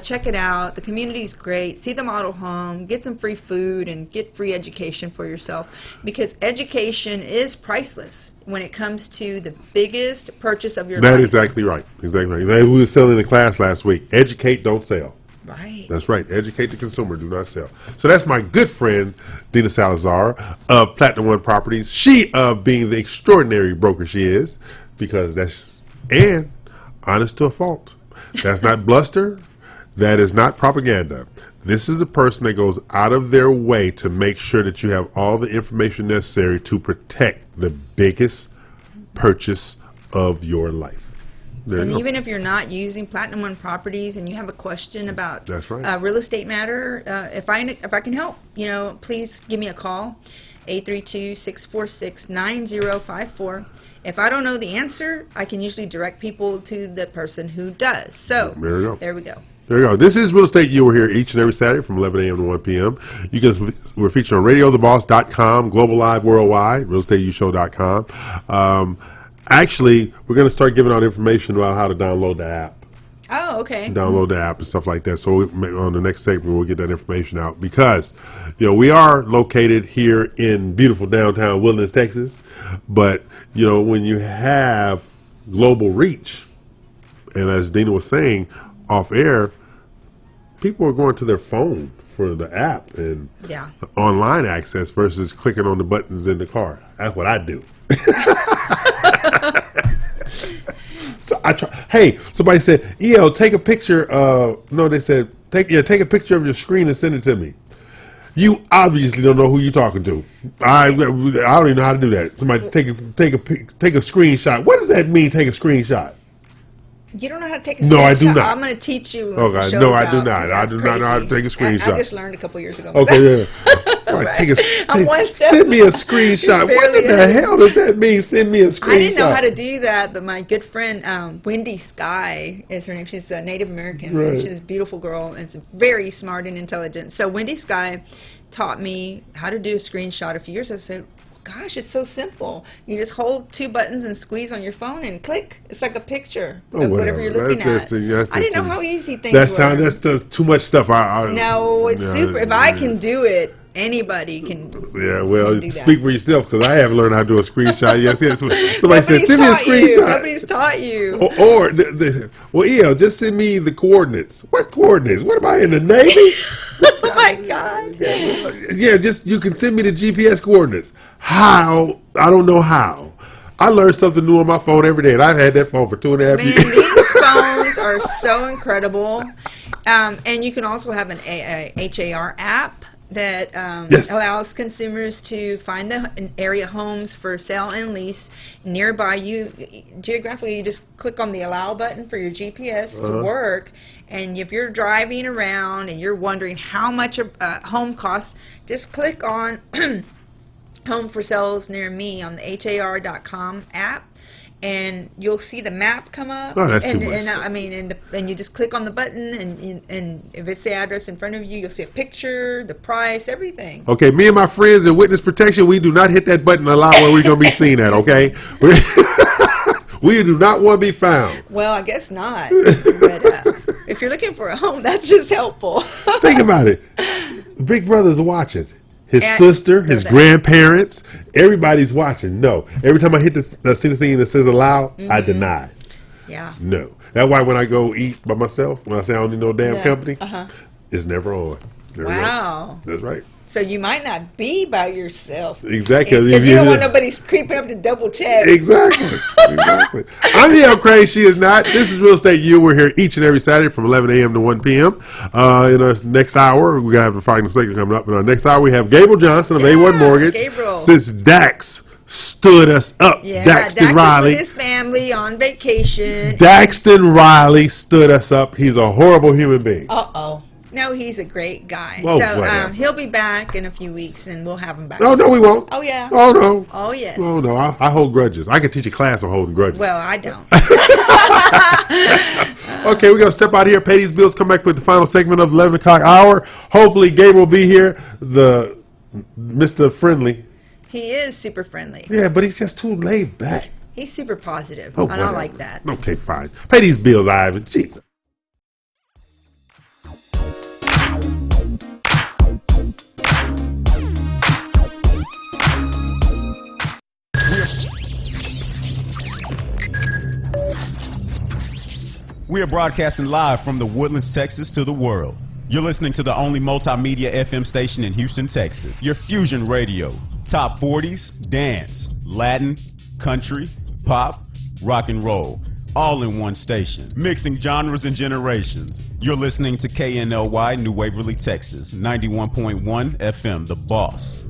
check it out. The community's great. See the model home. Get some free food and get free education for yourself, because education is priceless when it comes to the biggest purchase of your life. That is exactly right. Exactly right. We were selling in the class last week. Educate, don't sell. Right. That's right. Educate the consumer, do not sell. So that's my good friend, Dina Salazar of Platinum One Properties. She of being the extraordinary broker she is, because and honest to a fault. That's not bluster. That is not propaganda. This is a person that goes out of their way to make sure that you have all the information necessary to protect the biggest purchase of your life. And even if you're not using Platinum One Properties and you have a question about real estate matter, if I can help, please give me a call, 832-646-9054. If I don't know the answer, I can usually direct people to the person who does. So there we go. There you go. This is Real Estate You. We're here each and every Saturday from 11 a.m. to 1 p.m. We're featured on RadioTheBoss.com, Global Live Worldwide, RealEstateUShow.com. Actually, we're going to start giving out information about how to download the app. Oh, okay. Download the app and stuff like that. So on the next segment, we'll get that information out because, we are located here in beautiful downtown Woodlands, Texas. But, when you have global reach, and as Dina was saying off air, people are going to their phone for the app and online access versus clicking on the buttons in the car. That's what I do. So I try. Hey, somebody said, take a picture. No, they said take a picture of your screen and send it to me. You obviously don't know who you're talking to. I don't even know how to do that. Somebody take a screenshot. What does that mean? Take a screenshot. You don't know how to take a screenshot? No, I do not. I'm going to teach you. Okay, no, I do not. I do not know how to take a screenshot. I just learned a couple years ago. Okay, yeah. Right. Send me a screenshot. What the hell does that mean? Send me a screenshot. I didn't know how to do that, but my good friend Wendy Sky is her name. She's a Native American. Right. She's a beautiful girl and very smart and intelligent. So Wendy Sky taught me how to do a screenshot a few years ago. I said, gosh, it's so simple. You just hold two buttons and squeeze on your phone and click. It's like a picture of whatever you're looking at. I didn't know how easy things were. That's just too much stuff. No, it's super. If I can do it, anybody can. Yeah, well, speak for yourself because I haven't learned how to do a screenshot yet. Somebody said, send me a screenshot. Nobody's taught you. Well, just send me the coordinates. What coordinates? What am I, in the Navy? Oh my God. Yeah, just you can send me the GPS coordinates. How? I don't know how. I learned something new on my phone every day, and I've had that phone for 2.5 years. Man, these phones are so incredible. And you can also have an HAR app that allows consumers to find the area homes for sale and lease nearby you. Geographically, you just click on the allow button for your GPS to work. And if you're driving around and you're wondering how much a home costs, just click on home for sales near me on the har.com app, and you'll see the map come up. Oh, that's and, too much. And you just click on the button, and if it's the address in front of you, you'll see a picture, the price, everything. Okay, me and my friends in witness protection, we do not hit that button a lot where we're going to be seen at, okay? We do not want to be found. Well, I guess not. But if you're looking for a home, that's just helpful. Think about it. Big Brother's watching. His sister, his grandparents, everybody's watching. No. Every time I hit see the thing that says allow, I deny. Yeah. No. That's why when I go eat by myself, when I say I don't need no damn company, it's never on. Wow. That's right. So you might not be by yourself. Exactly. Because you don't want nobody creeping up to double check. Exactly. I'm here, Craig. She is not. This is Real Estate U. We're here each and every Saturday from 11 a.m. to 1 p.m. In our next hour, we have the final segment coming up. In our next hour, we have Gabriel Johnson of A1 Mortgage. Gabriel. Since Dax stood us up. Daxton Riley. Dax is with his family on vacation. Daxton Riley stood us up. He's a horrible human being. Uh-oh. No, he's a great guy. Whoa, so he'll be back in a few weeks, and we'll have him back. No, we won't. Oh, yeah. Oh, no. Oh, yes. Oh, no. I hold grudges. I can teach a class on holding grudges. Well, I don't. Okay, we're going to step out here, pay these bills, come back with the final segment of the 11 o'clock hour. Hopefully, Gabriel will be here, the Mr. Friendly. He is super friendly. Yeah, but he's just too laid back. He's super positive. Oh, I don't like that. Okay, fine. Pay these bills, Ivan. Jesus. We are broadcasting live from the Woodlands, Texas to the world. You're listening to the only multimedia FM station in Houston, Texas. Your fusion radio. Top 40s, dance, Latin, country, pop, rock and roll. All in one station. Mixing genres and generations. You're listening to KNLY New Waverly, Texas. 91.1 FM, The Boss.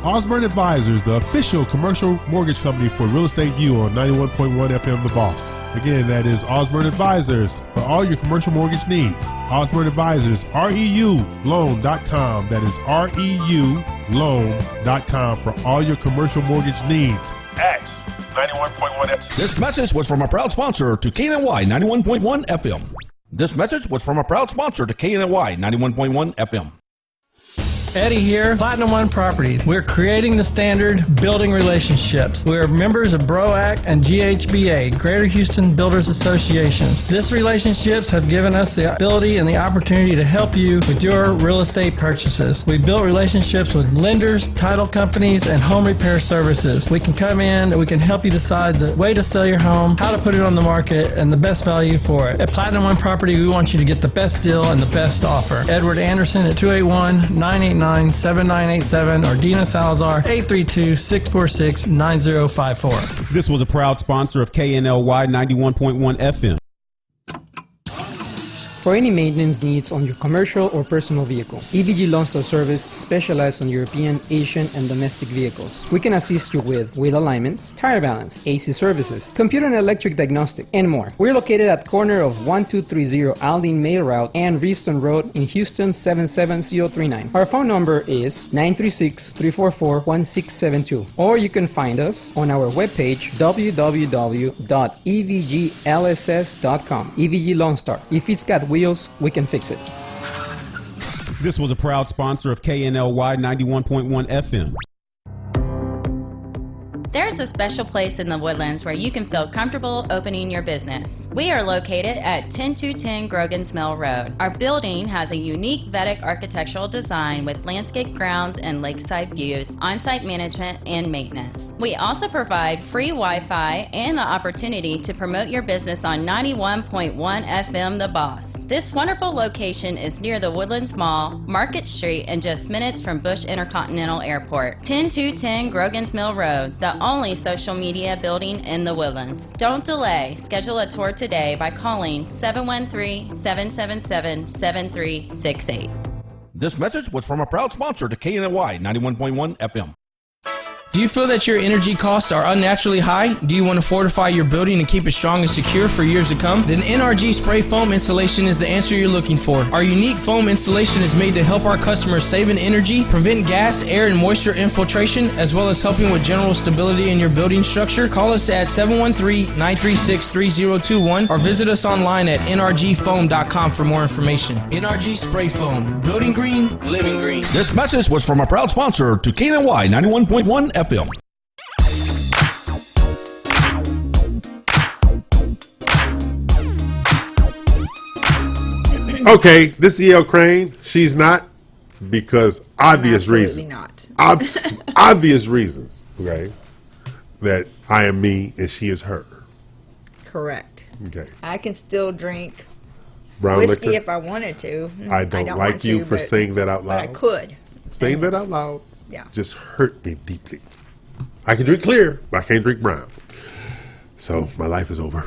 Osborne Advisors, the official commercial mortgage company for Real Estate U on 91.1 FM The Boss. Again, that is Osborne Advisors for all your commercial mortgage needs. Osborne Advisors, REULoan.com. That is REULoan.com for all your commercial mortgage needs at 91.1 FM. This message was from a proud sponsor to KNLY 91.1 FM. This message was from a proud sponsor to KNLY 91.1 FM. Eddie here, Platinum One Properties. We're creating the standard, building relationships. We're members of BROAC and GHBA, Greater Houston Builders Associations. These relationships have given us the ability and the opportunity to help you with your real estate purchases. We've built relationships with lenders, title companies, and home repair services. We can come in and we can help you decide the way to sell your home, how to put it on the market, and the best value for it. At Platinum One Property, we want you to get the best deal and the best offer. Edward Anderson at 281-989-7987 or Dina Salazar 832-646-9054. This was a proud sponsor of KNLY 91.1 FM. For any maintenance needs on your commercial or personal vehicle, EVG Loan Store Service specializes on European, Asian, and domestic vehicles. We can assist you with wheel alignments, tire balance, AC services, computer and electric diagnostic, and more. We're located at corner of 1230 Aldine Mail Route and Reeston Road in Houston 77039. Our phone number is 936-344-1672, or you can find us on our webpage www.evglss.com. EVG Loan Star. If it's got wheels, we can fix it. This was a proud sponsor of KNLY 91.1 FM. There's a special place in the Woodlands where you can feel comfortable opening your business. We are located at 10210 Grogan's Mill Road. Our building has a unique Vedic architectural design with landscape grounds and lakeside views, on-site management, and maintenance. We also provide free Wi-Fi and the opportunity to promote your business on 91.1 FM The Boss. This wonderful location is near the Woodlands Mall, Market Street, and just minutes from Bush Intercontinental Airport. 10210 Grogan's Mill Road, the only social media building in the Woodlands. Don't delay. Schedule a tour today by calling 713-777-7368. This message was from a proud sponsor to KNLY 91.1 FM. Do you feel that your energy costs are unnaturally high? Do you want to fortify your building and keep it strong and secure for years to come? Then NRG Spray Foam Insulation is the answer you're looking for. Our unique foam insulation is made to help our customers save in energy, prevent gas, air, and moisture infiltration, as well as helping with general stability in your building structure. Call us at 713-936-3021 or visit us online at nrgfoam.com for more information. NRG Spray Foam. Building green, living green. This message was from a proud sponsor to KNLY 91.1 FM. Okay, this E.L. Crane, she's not, because obvious Absolutely reasons. not. Obvious reasons, okay, that I am me and she is her. Correct. Okay. I can still drink Brown whiskey liquor. if I wanted to. I don't like want you to, for saying that out loud. But I could. Saying that out loud Yeah. just hurt me deeply. I can drink clear, but I can't drink brown. So my life is over.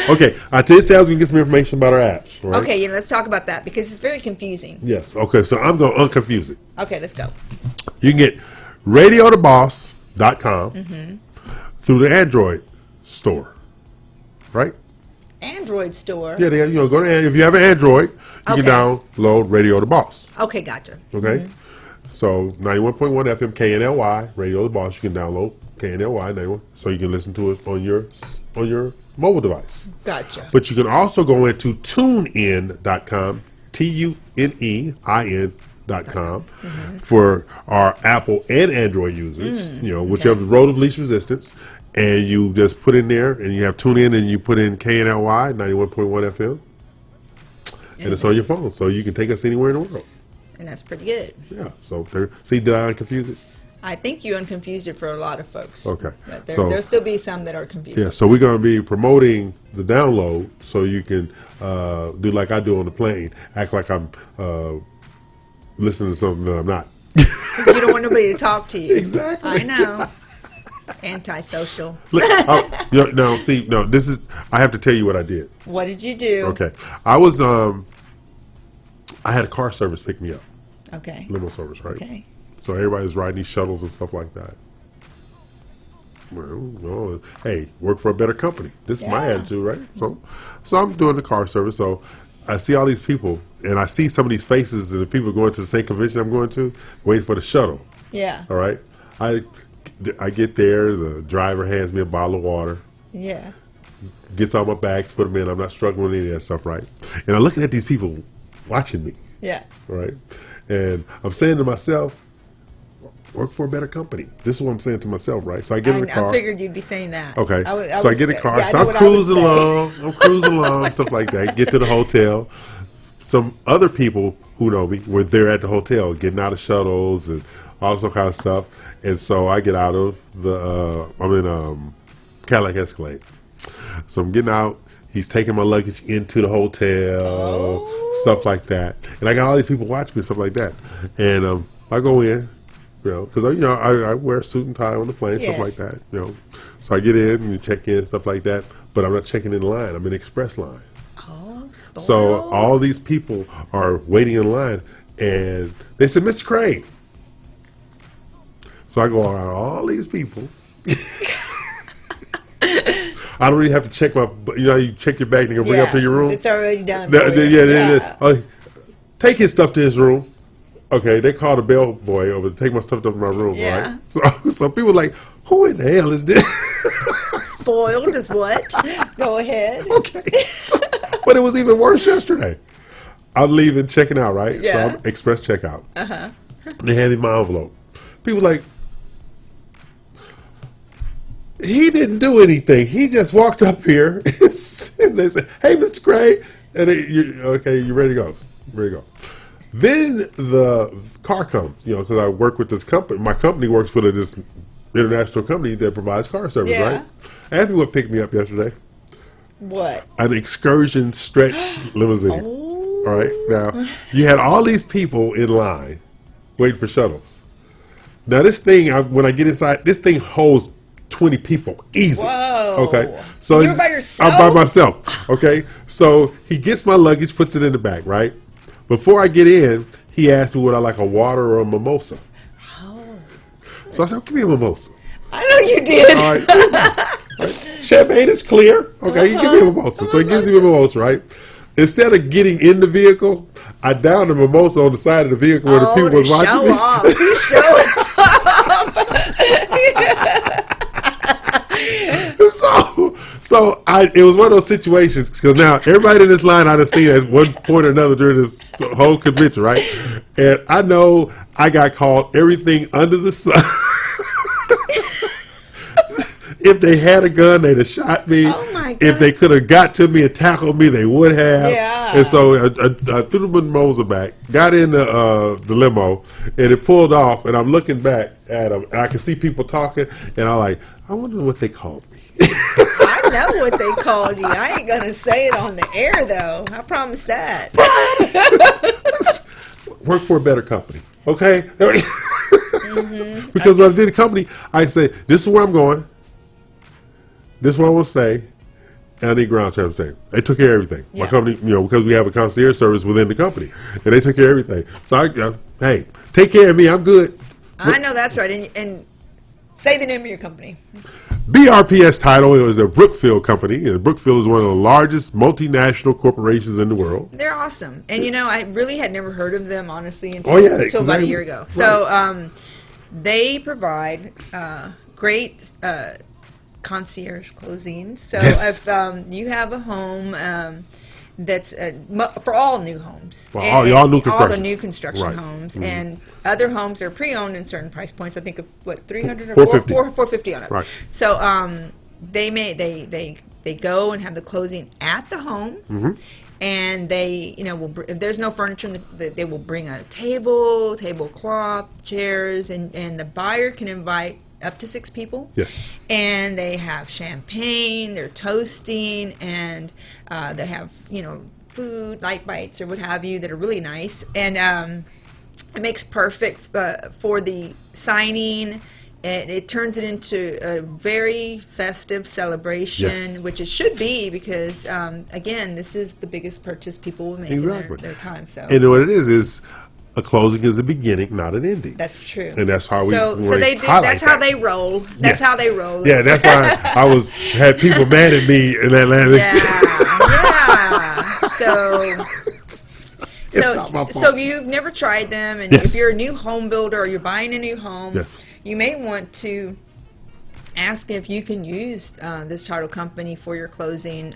Okay, I tell you, Sal, we can get some information about our apps, right? Okay, yeah, let's talk about that because it's very confusing. Yes. Okay, so I'm going to unconfuse it. Okay, let's go. You can get radiotoboss.com through the Android store, right? Android store. Yeah, they, go to if you have an Android, you can download Radio the Boss. Okay, gotcha. Okay, so 91.1 FM KNLY Radio the Boss. You can download KNLY 91, so you can listen to it on your mobile device. Gotcha. But you can also go into tunein.com, TUNEIN.com, for our Apple and Android users, whichever road of least resistance. And you just put in there, and you have tune in, and you put in KNLY 91.1 FM, and it's on your phone, so you can take us anywhere in the world. And that's pretty good. Yeah. So see, did I confuse it? I think you unconfused it for a lot of folks. Okay. But So- there'll still be some that are confused. Yeah. So we're going to be promoting the download, so you can do like I do on the plane, act like I'm listening to something that I'm not. Because you don't want nobody to talk to you. Exactly. I know. Antisocial. No, this is. I have to tell you what I did. What did you do? Okay. I was. I had a car service pick me up. Okay. Limo service, right? Okay. So everybody's riding these shuttles and stuff like that. Well, hey, work for a better company. This is my attitude, right? So I'm doing the car service. So I see all these people, and I see some of these faces, and the people going to the same convention I'm going to, waiting for the shuttle. Yeah. All right. I get there. The driver hands me a bottle of water. Yeah. Gets all my bags, put them in. I'm not struggling with any of that stuff, right? And I'm looking at these people watching me. Yeah. Right? And I'm saying to myself, work for a better company. This is what I'm saying to myself, right? So I get in the car. I figured you'd be saying that. Okay. So I get in the car. Yeah, so I'm cruising along, stuff like that. Get to the hotel. Some other people who know me were there at the hotel getting out of shuttles and all some kind of stuff. And so I get out of I'm in Cadillac Escalade. So I'm getting out. He's taking my luggage into the hotel, stuff like that. And I got all these people watching me, stuff like that. And I go in, because I wear a suit and tie on the plane, stuff like that. So I get in and check in, stuff like that. But I'm not checking in line. I'm in express line. Spoiled. So all these people are waiting in line, and they said, Mr. Craig. So I go around all these people. I don't really have to check my, you check your bag and you bring it up to your room. It's already done. Take his stuff to his room. Okay, they called a bellboy over to take my stuff up to my room, right? So people are like, who in the hell is this? Spoiled is what? Go ahead. Okay. But it was even worse yesterday. I'm leaving, checking out, right? Yeah. So I'm express checkout. They handed me my envelope. People like, he didn't do anything. He just walked up here and they said, hey, Mr. Craig. And you ready to go? Ready to go. Then the car comes, because I work with this company. My company works with this international company that provides car service, right? Ask me what picked me up yesterday. What? An excursion stretch limousine. All right. Now, you had all these people in line waiting for shuttles. Now, this thing, when I get inside, this thing holds 20 people easy. Whoa. Okay. So you're by yourself? I'm by myself. Okay. So he gets my luggage, puts it in the back, right? Before I get in, he asked me would I like a water or a mimosa. So I said, give me a mimosa. I know you did. All right. Champagne is clear. Okay, you give me a mimosa. So he gives me a mimosa, right? Instead of getting in the vehicle, I downed the mimosa on the side of the vehicle where the people was watching show me. Off. He's showing So it was one of those situations because now everybody in this line I'd have seen at one point or another during this whole convention, right? And I know I got called everything under the sun. If they had a gun, they'd have shot me. Oh my God. If they could have got to me and tackled me, they would have. Yeah. And so I threw the mimosa back, got in the limo, and it pulled off. And I'm looking back at them, and I can see people talking, and I'm like, I wonder what they called me. I know what they called you. I ain't gonna say it on the air though. I promise that. Work for a better company, okay? Because when I did the company, I said, this is where I'm going. This is where I want to stay. And I need ground transportation. They took care of everything. Yeah. My company, because we have a concierge service within the company, and they took care of everything. So hey, take care of me. I'm good. I know that's right. And say the name of your company. BRPS Title is a Brookfield company, and Brookfield is one of the largest multinational corporations in the world. They're awesome. And I really had never heard of them, honestly, until about a year ago. Right. So they provide great concierge closings. So Yes. if you have a home that's for all new homes, Well, and all new construction. all the new construction Right. homes, and other homes are pre-owned in certain price points. I think of what 300 or 450. 450 on it. Right. So they go and have the closing at the home. And they, if there's no furniture, they will bring a tablecloth, chairs, and the buyer can invite up to 6 people. Yes. And they have champagne, they're toasting, and they have, food, light bites or what have you that are really nice. And it makes perfect for the signing. It turns it into a very festive celebration, Yes. which it should be because, again, this is the biggest purchase people will make in their time. So. And what it is a closing is a beginning, not an ending. That's true. And that's how we so they do. highlight That's how that. they roll. That's Yes. how they roll. Yeah, that's why I had people mad at me in Atlanta. Yeah. not my fault. So if you've never tried them, and Yes. if you're a new home builder or you're buying a new home, Yes. you may want to ask if you can use this title company for your closing.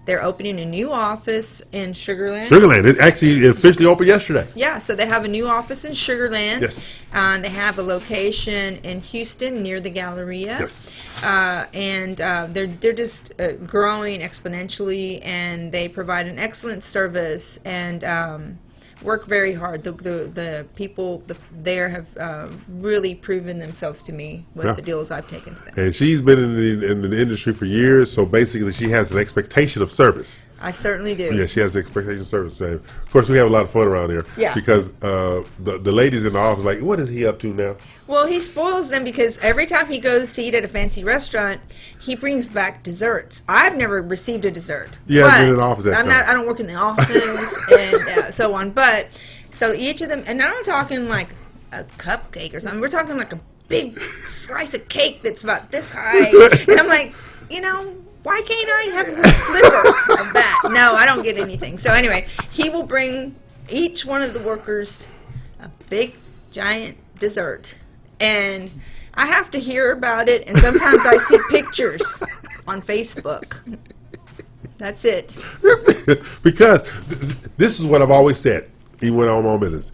They're opening a new office in Sugarland. Sugarland. It actually officially opened yesterday. Yeah, so they have a new office in Sugarland. Yes. They have a location in Houston near the Galleria. Yes. And they're just growing exponentially, and they provide an excellent service and work very hard. The people there have really proven themselves to me with the deals I've taken to them. And she's been in the industry for years, so basically she has an expectation of service. I certainly do. Yeah, she has the expectation of service. And of course, we have a lot of fun around here. Yeah. Because the ladies in the office are like, what is he up to now? Well, he spoils them because every time he goes to eat at a fancy restaurant, he brings back desserts. I've never received a dessert. Yeah, I've been in the office. I don't work in the office and so on. But so each of them, and I'm not talking like a cupcake or something. We're talking like a big slice of cake that's about this high. And I'm like, why can't I have a sliver of that? No, I don't get anything. So anyway, he will bring each one of the workers a big, giant dessert. And I have to hear about it, and sometimes I see pictures on Facebook. That's it. Because this is what I've always said, even when I'm on business.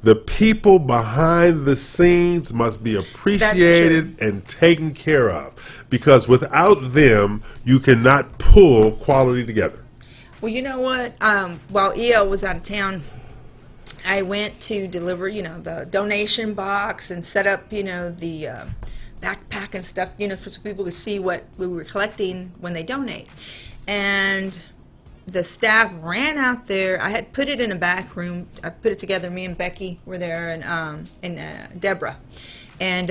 The people behind the scenes must be appreciated and taken care of. Because without them, you cannot pull quality together. Well, you know what? While EO was out of town, I went to deliver, the donation box and set up, the backpack and stuff, so people could see what we were collecting when they donate. And the staff ran out there. I had put it in a back room. I put it together. Me and Becky were there, and Deborah. And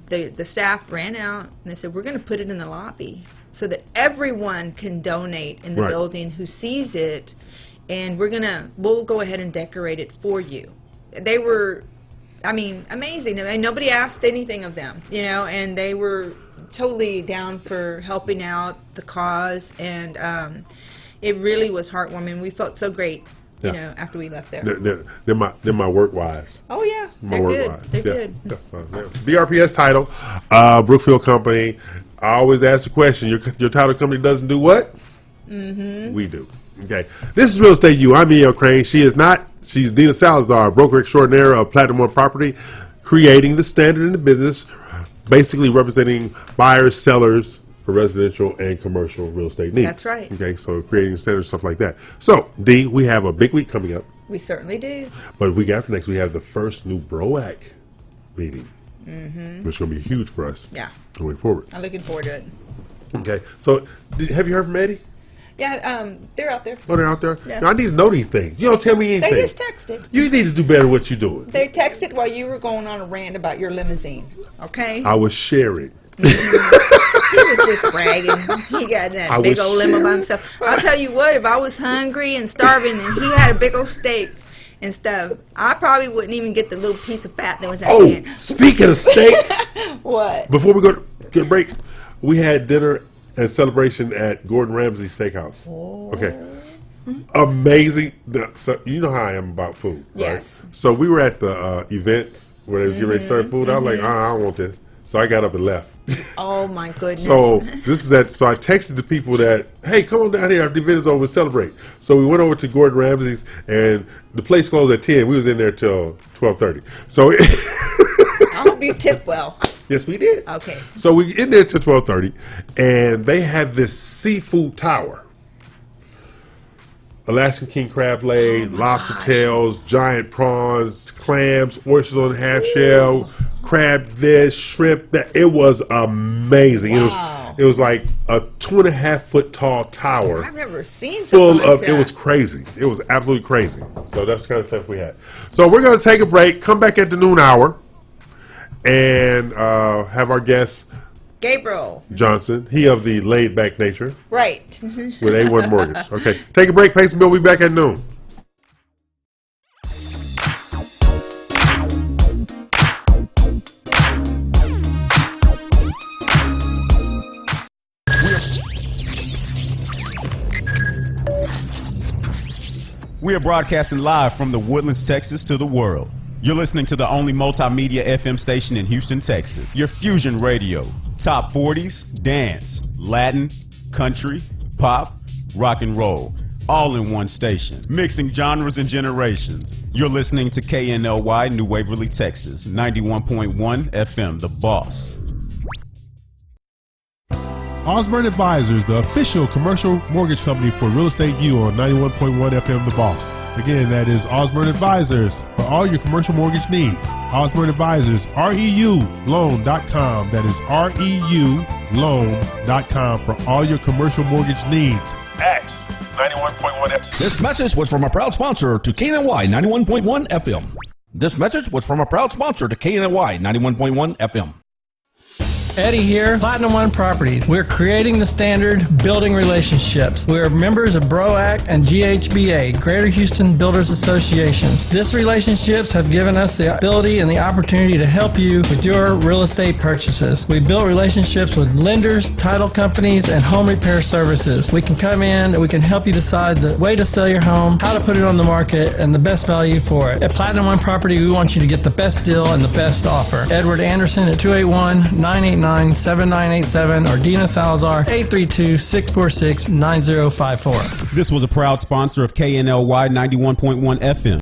the staff ran out, and they said, we're going to put it in the lobby so that everyone can donate in the building who sees it. And we'll go ahead and decorate it for you. They were, amazing. Nobody asked anything of them, and they were totally down for helping out the cause, and it really was heartwarming. We felt so great, after we left there. They're my work wives. Oh yeah, My they're work good. wives. They're good. BRPS title, Brookfield Company. I always ask the question: your title company doesn't do what? Mm-hmm. We do. Okay, this is Real Estate U. I'm E.L. Crane. She's Dina Salazar, broker extraordinaire of Platinum One Property, creating the standard in the business, basically representing buyers, sellers for residential and commercial real estate needs. That's right. Okay, so creating the standard, stuff like that. So, Dee, we have a big week coming up. We certainly do. But the week after next, we have the first new BROAC meeting, which is going to be huge for us. Yeah. Going forward. I'm looking forward to it. Okay, so have you heard from Eddie? Yeah, they're out there. Oh, they're out there? Yeah. Now, I need to know these things. You don't tell me anything. They just texted. You need to do better what you're doing. They texted while you were going on a rant about your limousine, okay? I was sharing. He was just bragging. He got that big old limo by himself. I'll tell you what, if I was hungry and starving and he had a big old steak and stuff, I probably wouldn't even get the little piece of fat that was at the end. Speaking of steak. What? Before we go to get a break, we had dinner and celebration at Gordon Ramsay Steakhouse. Oh. Okay. Amazing. So you know how I am about food, right? Yes. So we were at the event where they was getting ready to serve food. I was like, I don't want this. So I got up and left. Oh my goodness. So so I texted the people that, hey, come on down here after the event is over and celebrate. So we went over to Gordon Ramsay's, and the place closed at 10. We was in there till 12:30. So I hope you tip well. Yes, we did. Okay. So we in there till 12:30, and they had this seafood tower. Alaskan king crab leg, lobster tails, giant prawns, clams, oysters on half shell, crab this, shrimp that. It was amazing. Wow. It was like a 2.5 foot tall tower. I've never seen full something like of that. It was crazy. It was absolutely crazy. So that's the kind of stuff we had. So we're going to take a break, come back at the noon hour, and have our guest Gabriel Johnson, he of the laid back nature. Right. With A1 Mortgage. Okay. Take a break, pay some bill, we'll be back at noon. We are broadcasting live from the Woodlands, Texas to the world. You're listening to the only multimedia FM station in Houston, Texas. Your Fusion Radio. Top 40s, dance, Latin, country, pop, rock and roll. All in one station. Mixing genres and generations. You're listening to KNLY New Waverly, Texas. 91.1 FM, The Boss. Osborne Advisors, the official commercial mortgage company for Real Estate U on 91.1 FM The Boss. Again, that is Osborne Advisors for all your commercial mortgage needs. Osborne Advisors, REULoan.com. That is REULoan.com for all your commercial mortgage needs at 91.1 FM. This message was from a proud sponsor to KNLY 91.1 FM. This message was from a proud sponsor to KNLY 91.1 FM. Eddie here, Platinum One Properties. We're creating the standard, building relationships. We're members of BROAC and GHBA, Greater Houston Builders Associations. These relationships have given us the ability and the opportunity to help you with your real estate purchases. We built relationships with lenders, title companies, and home repair services. We can come in and we can help you decide the way to sell your home, how to put it on the market, and the best value for it. At Platinum One Property, we want you to get the best deal and the best offer. Edward Anderson at 281-989-7987 or Dina Salazar 832-646-9054. This was a proud sponsor of KNLY 91.1 FM.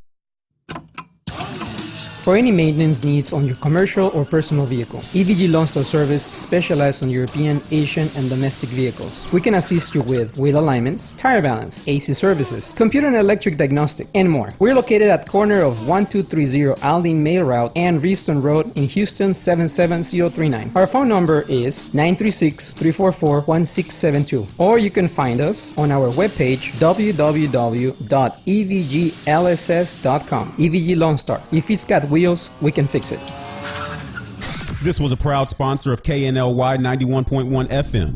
For any maintenance needs on your commercial or personal vehicle, EVG Lonestar Service specializes on European, Asian, and domestic vehicles. We can assist you with wheel alignments, tire balance, AC services, computer and electric diagnostic, and more. We're located at corner of 1230 Aldine Mail Route and Reeston Road in Houston 77039. Our phone number is 936-344-1672, or you can find us on our webpage www.evglss.com. EVG Lonestar. If it's got wheels, we can fix it. This was a proud sponsor of KNLY 91.1 FM.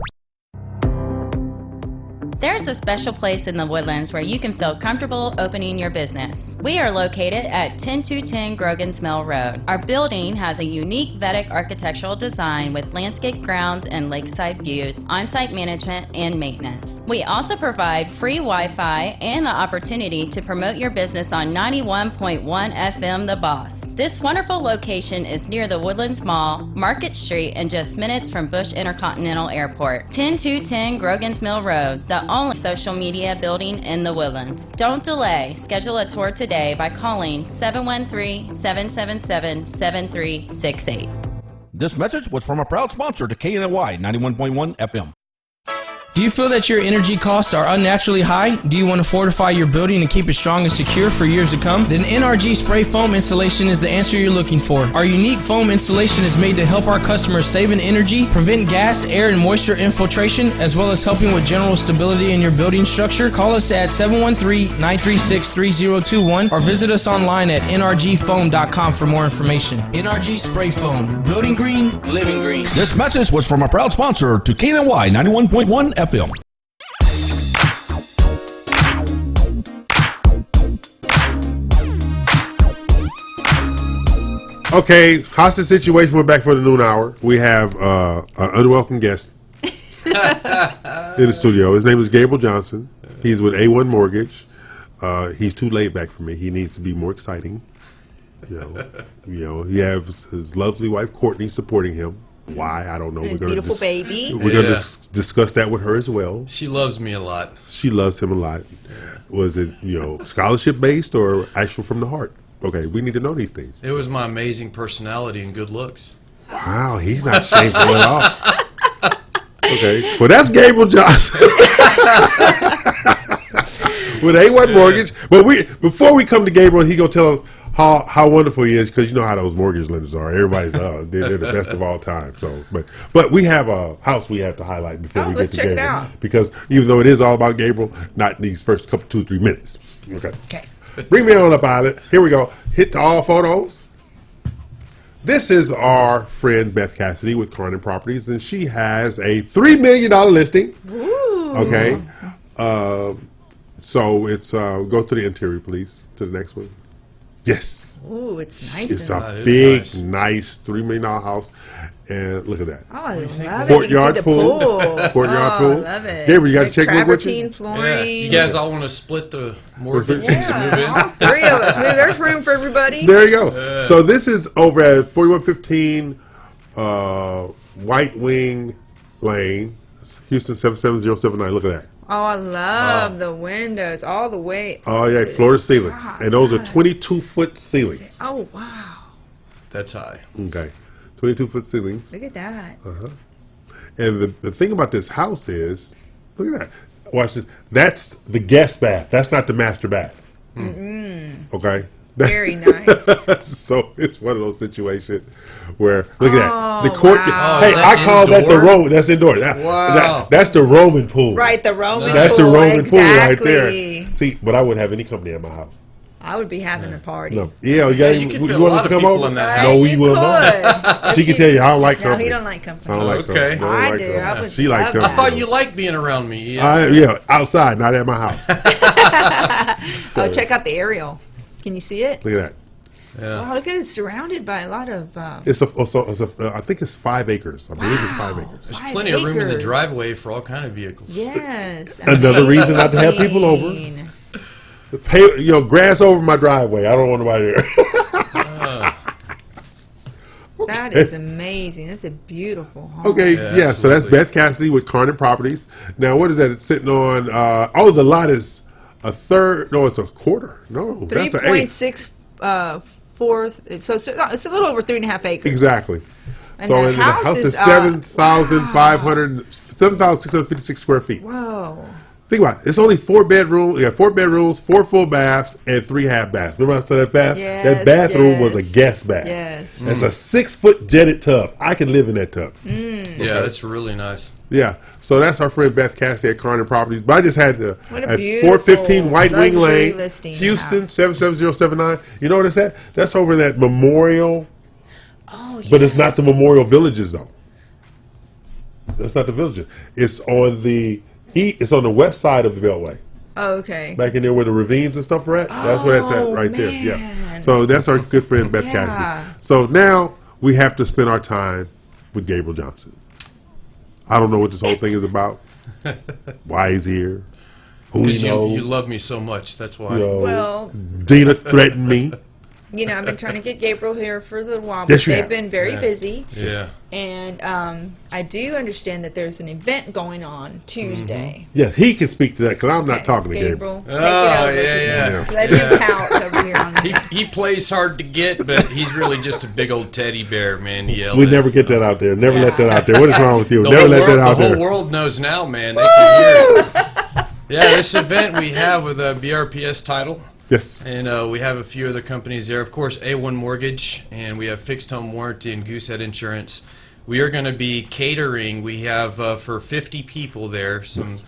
There's a special place in the Woodlands where you can feel comfortable opening your business. We are located at 10210 Grogan's Mill Road. Our building has a unique Vedic architectural design with landscape grounds and lakeside views, on-site management, and maintenance. We also provide free Wi-Fi and the opportunity to promote your business on 91.1 FM The Boss. This wonderful location is near the Woodlands Mall, Market Street, and just minutes from Bush Intercontinental Airport. 10210 Grogan's Mill Road, the only social media building in the Woodlands. Don't delay. Schedule a tour today by calling 713-777-7368. This message was from a proud sponsor to KNLY 91.1 FM. Do you feel that your energy costs are unnaturally high? Do you want to fortify your building and keep it strong and secure for years to come? Then NRG Spray Foam Insulation is the answer you're looking for. Our unique foam insulation is made to help our customers save in energy, prevent gas, air, and moisture infiltration, as well as helping with general stability in your building structure. Call us at 713-936-3021 or visit us online at nrgfoam.com for more information. NRG Spray Foam. Building green, living green. This message was from a proud sponsor to KNLY 91.1 FM. Okay, hostage situation. We're back for the noon hour. We have an unwelcome guest in the studio. His name is Gabriel Johnson. He's with A1 Mortgage. He's too laid back for me. He needs to be more exciting. You know, he has his lovely wife Courtney supporting him. Why? I don't know. His beautiful baby. We're going to discuss that with her as well. She loves me a lot. She loves him a lot. Was it, scholarship based or actual from the heart? Okay, we need to know these things. It was my amazing personality and good looks. Wow, he's not shameful at all. Okay, well, that's Gabriel Johnson with A1 Mortgage. But before we come to Gabriel, he gonna tell us how wonderful he is, because you know how those mortgage lenders are. Everybody's they're the best of all time. So, but we have a house we have to highlight before we get to Gabriel, it out. because even though it is all about Gabriel, not in these first couple 2-3 minutes. Okay. Bring me on up, Islet. Here we go. Hit to all photos. This is our friend Beth Cassidy with Carnan Properties, and she has a $3 million listing. Ooh. Okay. So it's go to the interior, please, to the next one. Yes. Ooh, it's nice. It's and a big, nice $3 million house. And look at that. Oh, I love Courtyard it. You can see the pool. Courtyard pool. I love it. Gabriel, you got to check with travertine you? flooring. Yeah. You guys all want to split the mortgage? Yeah, all three of us. There's room for everybody. There you go. So this is over at 4115 White Wing Lane, Houston 77079. Look at that. Oh, I love the windows all the way. Oh, yeah, floor to ceiling. And those are 22-foot ceilings. Oh, wow. That's high. Okay. 22-foot ceilings. Look at that. And the thing about this house is, look at that. Watch this. That's the guest bath. That's not the master bath. Okay? Very nice. So it's one of those situations where, look at that. The court. Wow. Hey, I call that the Roman. That's indoor. That's the Roman pool. Right, the Roman pool. That's the Roman pool right exactly. there. See, but I wouldn't have any company at my house. I would be having a party. No. Yeah, you can fit you a want lot us to of come people over? in that Right, house. No, she we will not. could. She can tell you, I don't like No, company. he don't like company. I don't like Okay. company. I like do. company. I would She like love company. I thought you liked being around me. Yeah, outside, not at my house. Oh, check out the aerial. Can you see it? Look at that. Yeah. Wow, look at it. It's surrounded by a lot of. I think it's 5 acres. I believe it's 5 acres. There's 5 plenty of room in the acres. driveway for all kind of vehicles. Yes. Another reason not to have people over. Amazing. Pay, grass over my driveway. I don't want nobody there. That is amazing. That's a beautiful home. Okay, Yeah, so that's absolutely. Beth Cassidy with Carnet Properties. Now, what is that? It's sitting on. The lot is a third. No, it's a quarter. No, that's an eighth. 3.64. So it's a little over 3.5 acres. Exactly. And So the and house the house is, is 7,656 square feet. Whoa. Think about it. It's only 4 bedrooms. You got 4 bedrooms, 4 full baths, and 3 half baths. Remember I said that bath? Yes, that bathroom was a yes. guest bath. Yes. That's a 6-foot jetted tub. I can live in that tub. Yeah, that's really nice. Yeah. So that's our friend Beth Cassidy at Carnet Properties. But I just had to What a at beautiful 415 White Wing luxury Lane, listing you Houston have. 77079. You know what it's at? That's over in that Memorial. Oh, yeah. But it's not the Memorial Villages though. That's not the Villages. It's on the It's on the west side of the Beltway. Oh, okay. Back in there where the ravines and stuff are at. That's where that's at right there. Yeah. man. So that's our good friend Beth Yeah. Cassidy. So now we have to spend our time with Gabriel Johnson. I don't know what this whole thing is about. Why he's here. Who Because he knows. you love me so much. That's why. You know, Well, Dina threatened me. I've been trying to get Gabriel here for a little while, but Yes, you they've have. been very busy. Yeah. And I do understand that there's an event going on Tuesday. Yes, he can speak to that because I'm not Okay, talking to Gabriel. Take it over. 'Cause let him count over here on He plays hard to get, but he's really just a big old teddy bear, man. He We never get that out there. Never let that out there. What is wrong with you? The Never whole let that world, out the there. whole world knows now, man. They can hear it. Yeah, this event we have with a BRPS title. Yes. And we have a few other companies there. Of course, A1 Mortgage, and we have Fixed Home Warranty and Goosehead Insurance. We are going to be catering. We have for 50 people there some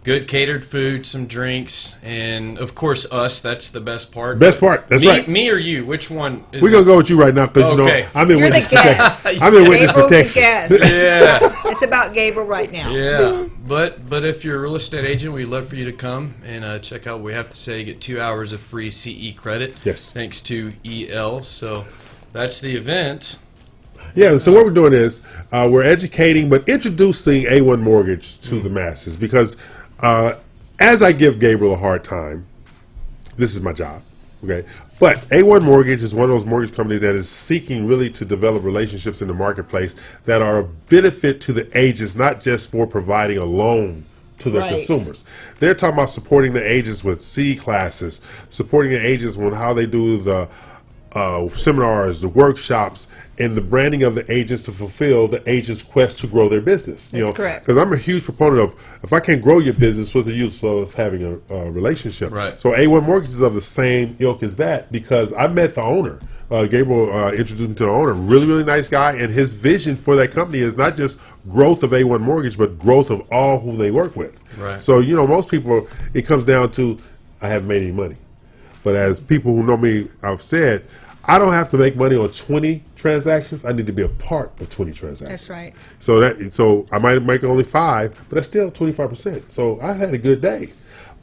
good catered food, some drinks, and of course us. That's the best part. Best part. That's me, right. Me or you? Which one? Is We're going to go with you right now because Okay. I'm in You're the witness protection. guest. I'm in witness Gabriel's the protection. guest. Yeah. It's about Gabriel right now. Yeah, but if you're a real estate agent, we'd love for you to come and check out what we have to say. You get 2 hours of free CE credit. Yes. Thanks to EL. So that's the event. Yeah, so what we're doing is we're educating but introducing A1 Mortgage to the masses because as I give Gabriel a hard time, this is my job, okay? But A1 Mortgage is one of those mortgage companies that is seeking really to develop relationships in the marketplace that are a benefit to the agents, not just for providing a loan to the Right. consumers. They're talking about supporting the agents with C classes, supporting the agents with how they do the seminars, the workshops, and the branding of the agents to fulfill the agent's quest to grow their business. That's correct. Because I'm a huge proponent of if I can't grow your business, what's the use of us having a relationship? Right. So A1 Mortgage is of the same ilk as that because I met the owner. Gabriel introduced me to the owner. Really, really nice guy. And his vision for that company is not just growth of A1 Mortgage, but growth of all who they work with. Right. So, most people, it comes down to, I haven't made any money. But as people who know me, I've said, I don't have to make money on 20 transactions. I need to be a part of 20 transactions. That's right. So I might make only 5, but that's still 25%. So I had a good day.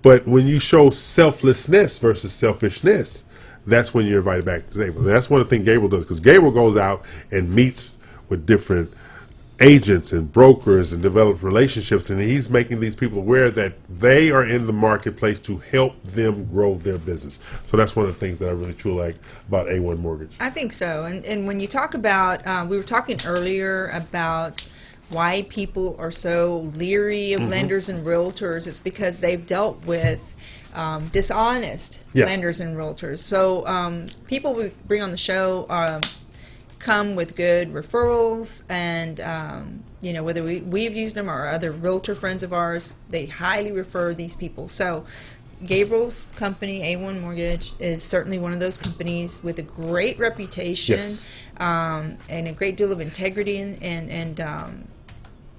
But when you show selflessness versus selfishness, that's when you're invited back to the table. And that's one of the things Gabriel does, because Gabriel goes out and meets with different agents and brokers and develop relationships, and he's making these people aware that they are in the marketplace to help them grow their business. So that's one of the things that I really truly like about A1 Mortgage. I think so. And when you talk about, we were talking earlier about why people are so leery of lenders and realtors. It's because they've dealt with dishonest lenders and realtors. So people we bring on the show come with good referrals, and whether we've used them or other realtor friends of ours, they highly refer these people. So Gabriel's company, A1 Mortgage, is certainly one of those companies with a great reputation, and a great deal of integrity and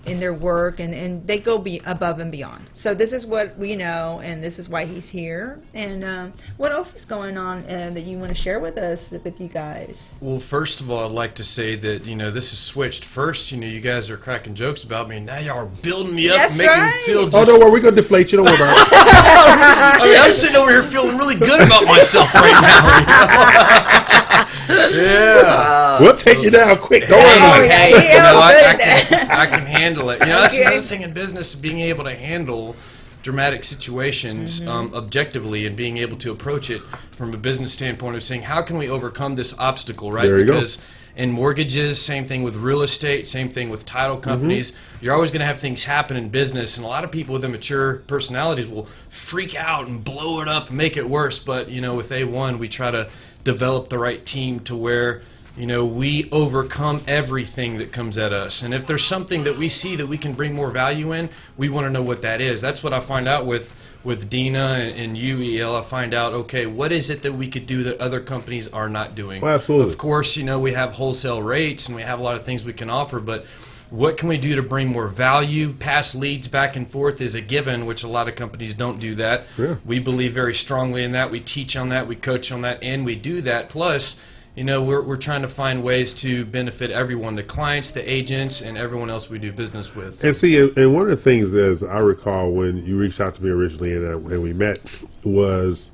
in their work, and they go above and beyond. So this is what we know, and this is why he's here. And what else is going on that you want to share with us, with you guys? Well, first of all, I'd like to say that, this is switched. First, you guys are cracking jokes about me. Now y'all are building me up and making me feel just... Oh, don't worry, we're going to deflate you. Don't worry about it. I'm sitting over here feeling really good about myself right now. Yeah. We'll take you down quick. Don't worry about it. I can handle it. That's another thing in business, being able to handle dramatic situations objectively, and being able to approach it from a business standpoint of saying, how can we overcome this obstacle, right? There you because in mortgages, same thing with real estate, same thing with title companies. You're always going to have things happen in business, and a lot of people with immature personalities will freak out and blow it up and make it worse. But, with A1, we try to develop the right team to where we overcome everything that comes at us. And if there's something that we see that we can bring more value in, we want to know what that is. That's what I find out with Dina and you, EL. I find out, okay, what is it that we could do that other companies are not doing? Well, absolutely. Of course, we have wholesale rates and we have a lot of things we can offer, but what can we do to bring more value? Pass leads back and forth is a given, which a lot of companies don't do that. Yeah. We believe very strongly in that. We teach on that, we coach on that, and we do that. Plus, we're trying to find ways to benefit everyone, the clients, the agents, and everyone else we do business with. And see, and one of the things, as I recall, when you reached out to me originally and we met, was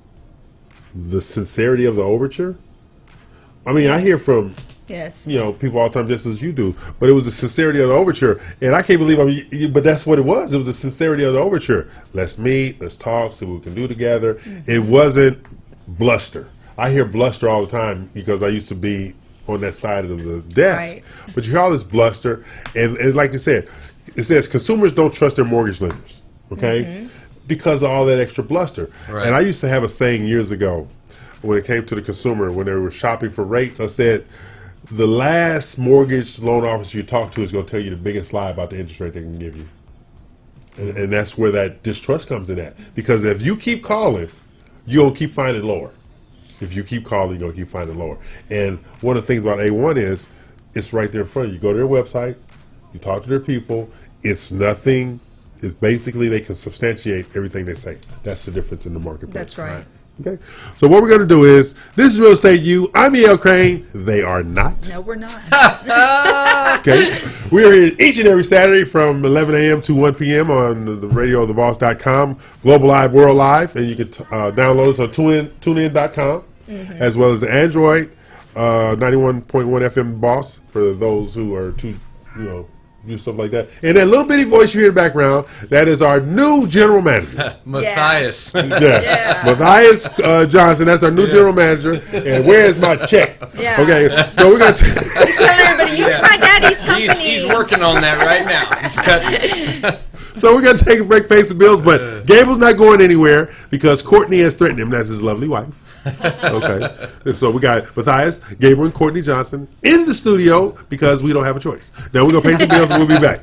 the sincerity of the overture. I mean, I hear from people all the time, just as you do, but it was the sincerity of the overture, and I can't believe. But that's what it was. It was the sincerity of the overture. Let's meet, let's talk, see what we can do together. It wasn't bluster. I hear bluster all the time because I used to be on that side of the desk. Right. But you hear all this bluster, and like you said, it says consumers don't trust their mortgage lenders, okay, because of all that extra bluster. Right. And I used to have a saying years ago when it came to the consumer, when they were shopping for rates, I said, the last mortgage loan officer you talk to is going to tell you the biggest lie about the interest rate they can give you. And that's where that distrust comes in at. Because if you keep calling, you'll keep finding lower. If you keep calling, you'll keep finding lower. And one of the things about A1 is it's right there in front of you. You go to their website, you talk to their people. It's nothing. It's basically they can substantiate everything they say. That's the difference in the marketplace. That's right. Okay. So what we're going to do is, this is Real Estate U. I'm E.L. Crane. They are not. No, we're not. Okay. We are here each and every Saturday from 11 a.m. to 1 p.m. on the radiotheboss.com, Global Live, World Live, and you can download us on tunein.com, as well as the Android 91.1 FM Boss for those who are too, do stuff like that. And that little bitty voice you hear in the background, that is our new general manager. Matthias. Matthias Johnson, that's our new general manager. And where's my check? Yeah. Okay, so we're going to... He's telling everybody, use my daddy's company. He's working on that right now. He's cutting. So we're going to take a break, pay some bills, but Gable's not going anywhere because Courtney has threatened him. That's his lovely wife. Okay. And so we got Matthias, Gabriel, and Courtney Johnson in the studio because we don't have a choice. Now we're going to pay some bills and we'll be back.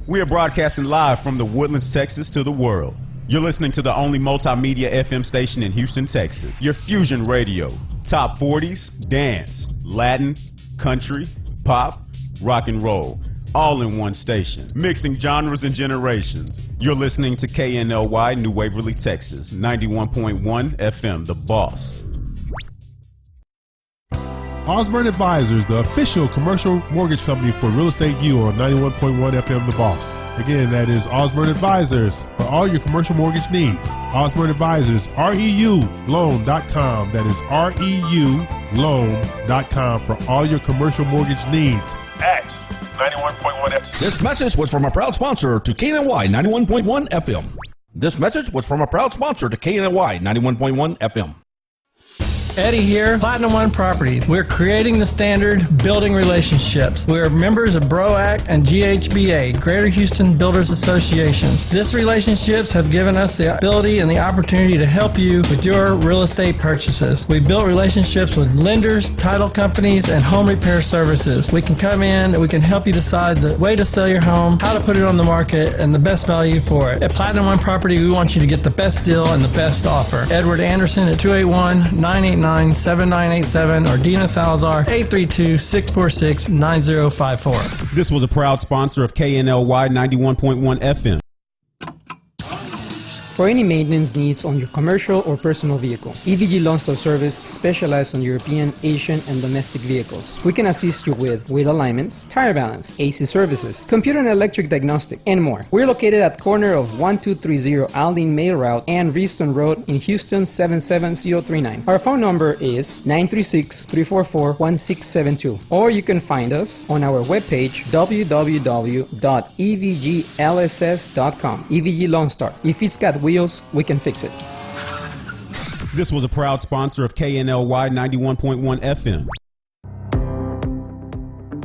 We are broadcasting live from the Woodlands, Texas to the world. You're listening to the only multimedia FM station in Houston, Texas. Your Fusion Radio. Top 40s, dance, Latin, country, pop, rock and roll. all in one station, mixing genres and generations. You're listening to KNLY, New Waverly, Texas, 91.1 FM, The Boss. Osborne Advisors, the official commercial mortgage company for Real Estate U on 91.1 FM The Boss. Again, that is Osborne Advisors for all your commercial mortgage needs. Osborne Advisors, REULoan.com. That is REULoan.com for all your commercial mortgage needs at 91.1 FM. This message was from a proud sponsor to KNLY 91.1 FM. This message was from a proud sponsor to KNLY 91.1 FM. Eddie here, Platinum One Properties. We're creating the standard, building relationships. We're members of BROAC and GHBA, Greater Houston Builders Associations. These relationships have given us the ability and the opportunity to help you with your real estate purchases. We've built relationships with lenders, title companies, and home repair services. We can come in and we can help you decide the way to sell your home, how to put it on the market, and the best value for it. At Platinum One Property, we want you to get the best deal and the best offer. Edward Anderson at 281-989-7987 or Dina Salazar 832-646-9054. This was a proud sponsor of KNLY 91.1 FM. For any maintenance needs on your commercial or personal vehicle, EVG Lonstar Service specializes on European, Asian, and domestic vehicles. We can assist you with wheel alignments, tire balance, AC services, computer and electric diagnostic, and more. We're located at corner of 1230 Aldine Mail Route and Reeston Road in Houston 77039. Our phone number is 936-344-1672, or you can find us on our webpage www.evglss.com. EVG Lonstar. If it's got wheels, we can fix it. This was a proud sponsor of KNLY 91.1 FM.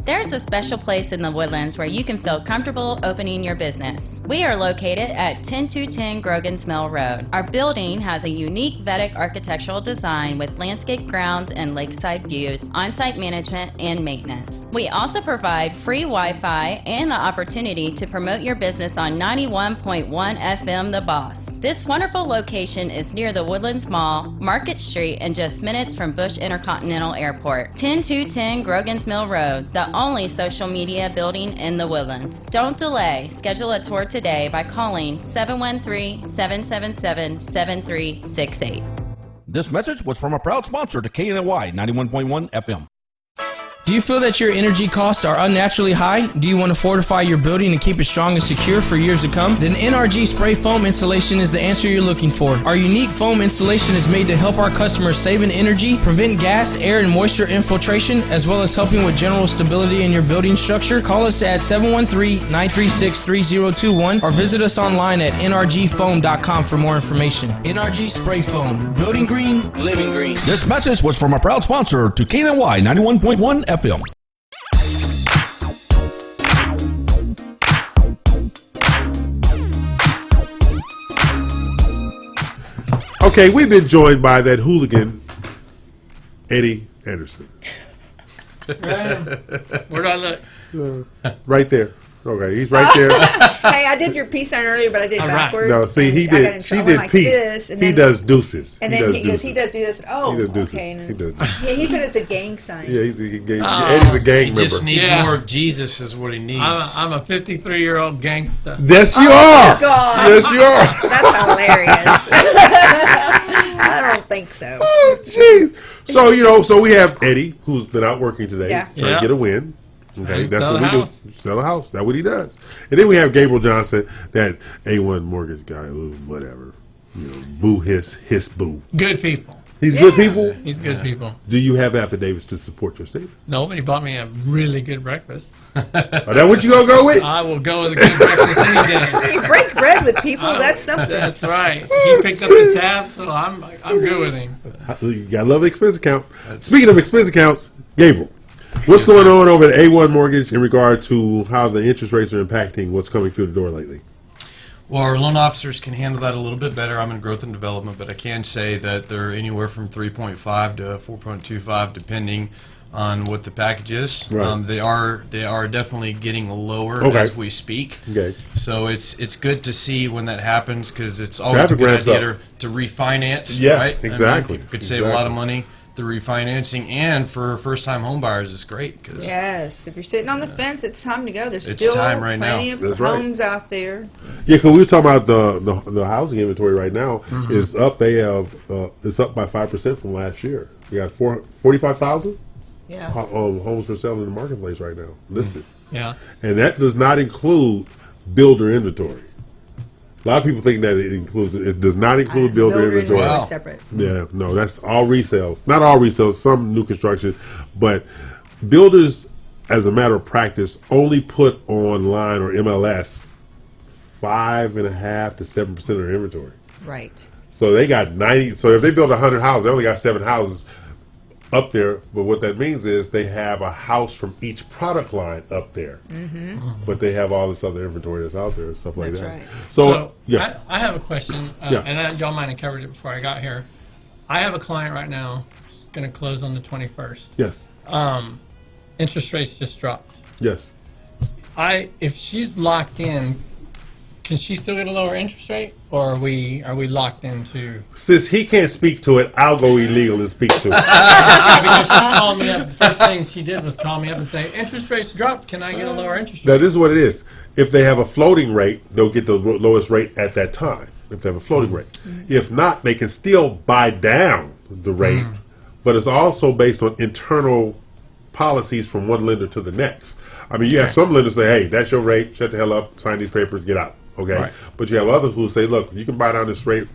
There's a special place in the Woodlands where you can feel comfortable opening your business. We are located at 10210 Grogan's Mill Road. Our building has a unique Vedic architectural design with landscape grounds and lakeside views, on-site management, and maintenance. We also provide free Wi-Fi and the opportunity to promote your business on 91.1 FM The Boss. This wonderful location is near the Woodlands Mall, Market Street, and just minutes from Bush Intercontinental Airport. 10210 Grogan's Mill Road, the only social media building in the Woodlands. Don't delay. Schedule a tour today by calling 713-777-7368. This message was from a proud sponsor to KNLY 91.1 FM. Do you feel that your energy costs are unnaturally high? Do you want to fortify your building and keep it strong and secure for years to come? Then NRG Spray Foam Insulation is the answer you're looking for. Our unique foam insulation is made to help our customers save in energy, prevent gas, air, and moisture infiltration, as well as helping with general stability in your building structure. Call us at 713-936-3021 or visit us online at nrgfoam.com for more information. NRG Spray Foam. Building green, living green. This message was from a proud sponsor to KNLY 91.1 FM. Okay, we've been joined by that hooligan, Eddie Anderson. Where do I look? Right there. Okay, he's right there. Hey, I did your peace sign earlier, but I did backwards. No, see, he and I got in did. She trouble did like peace. this, and He then- does deuces. And then he goes, he does do this. Oh, He does deuces. okay. And He does deuces. yeah, he said it's a gang sign. Yeah, Eddie's a gang He member. just needs Yeah. more Jesus is what he needs. I'm a 53-year-old gangster. Yes, you Oh, are. God. Yes, you are. That's hilarious. I don't think so. Oh, jeez. So so we have Eddie, who's been out working today, Yeah. trying to get a win. Okay, And that's sell what a we house. do. Sell a house. That's what he does. And then we have Gabriel Johnson, that A1 mortgage guy, who, whatever. Boo hiss boo. Good people. He's good people. He's good people. Do you have affidavits to support your statement? Nobody bought me a really good breakfast. Are that what you gonna go with? I will go with a good breakfast any day. You break bread with people. That's something. That's right. He picked up the tab, so I'm good with him. You gotta love the expense account. Speaking of expense accounts, Gabriel, what's going on over at A1 Mortgage in regard to how the interest rates are impacting what's coming through the door lately? Well, our loan officers can handle that a little bit better. I'm in growth and development, but I can say that they're anywhere from 3.5 to 4.25, depending on what the package is. Right. They are definitely getting lower Okay. as we speak. Okay. So it's good to see when that happens, because it's always Traffic a good ramps idea up. to refinance. Yeah, right? exactly. I mean, you could save a lot of money. the refinancing, and for first-time home buyers, it's great. Cause Yes, if you're sitting on the fence, it's time to go. There's It's still time right now. plenty of That's right. homes out there. Yeah, because we were talking about the housing inventory right now is up. They have it's up by 5% from last year. You got 45,000 Yeah. homes for sale in the marketplace right now listed, Yeah. and that does not include builder inventory. A lot of people think that it includes. It does not include builder inventory. Wow. Separate. Yeah, no, that's all resales. Not all resales, some new construction, but builders, as a matter of practice, only put online or MLS 5.5% to 7% of their inventory. Right. So they got 90. So if they build 100 houses, they only got 7 houses up there. But what that means is they have a house from each product line up there. But they have all this other inventory that's out there and stuff like That's that. right. So, yeah, I have a question, Yeah. and y'all might have covered it before I got here. I have a client right now going to close on the 21st. yes, Interest rates just dropped. yes. If she's locked in, can she still get a lower interest rate, or are we locked into? Since he can't speak to it, I'll go illegal and speak to it. Because she called me up. The first thing she did was call me up and say, "Interest rates dropped. Can I get a lower interest Now, rate?" this is what it is. If they have a floating rate, they'll get the lowest rate at that time, if they have a floating rate. If not, they can still buy down the rate, but it's also based on internal policies from one lender to the next. I mean, you have some lenders say, hey, that's your rate, shut the hell up, sign these papers, get out, okay? Right. But you have others who say, look, you can buy down this rate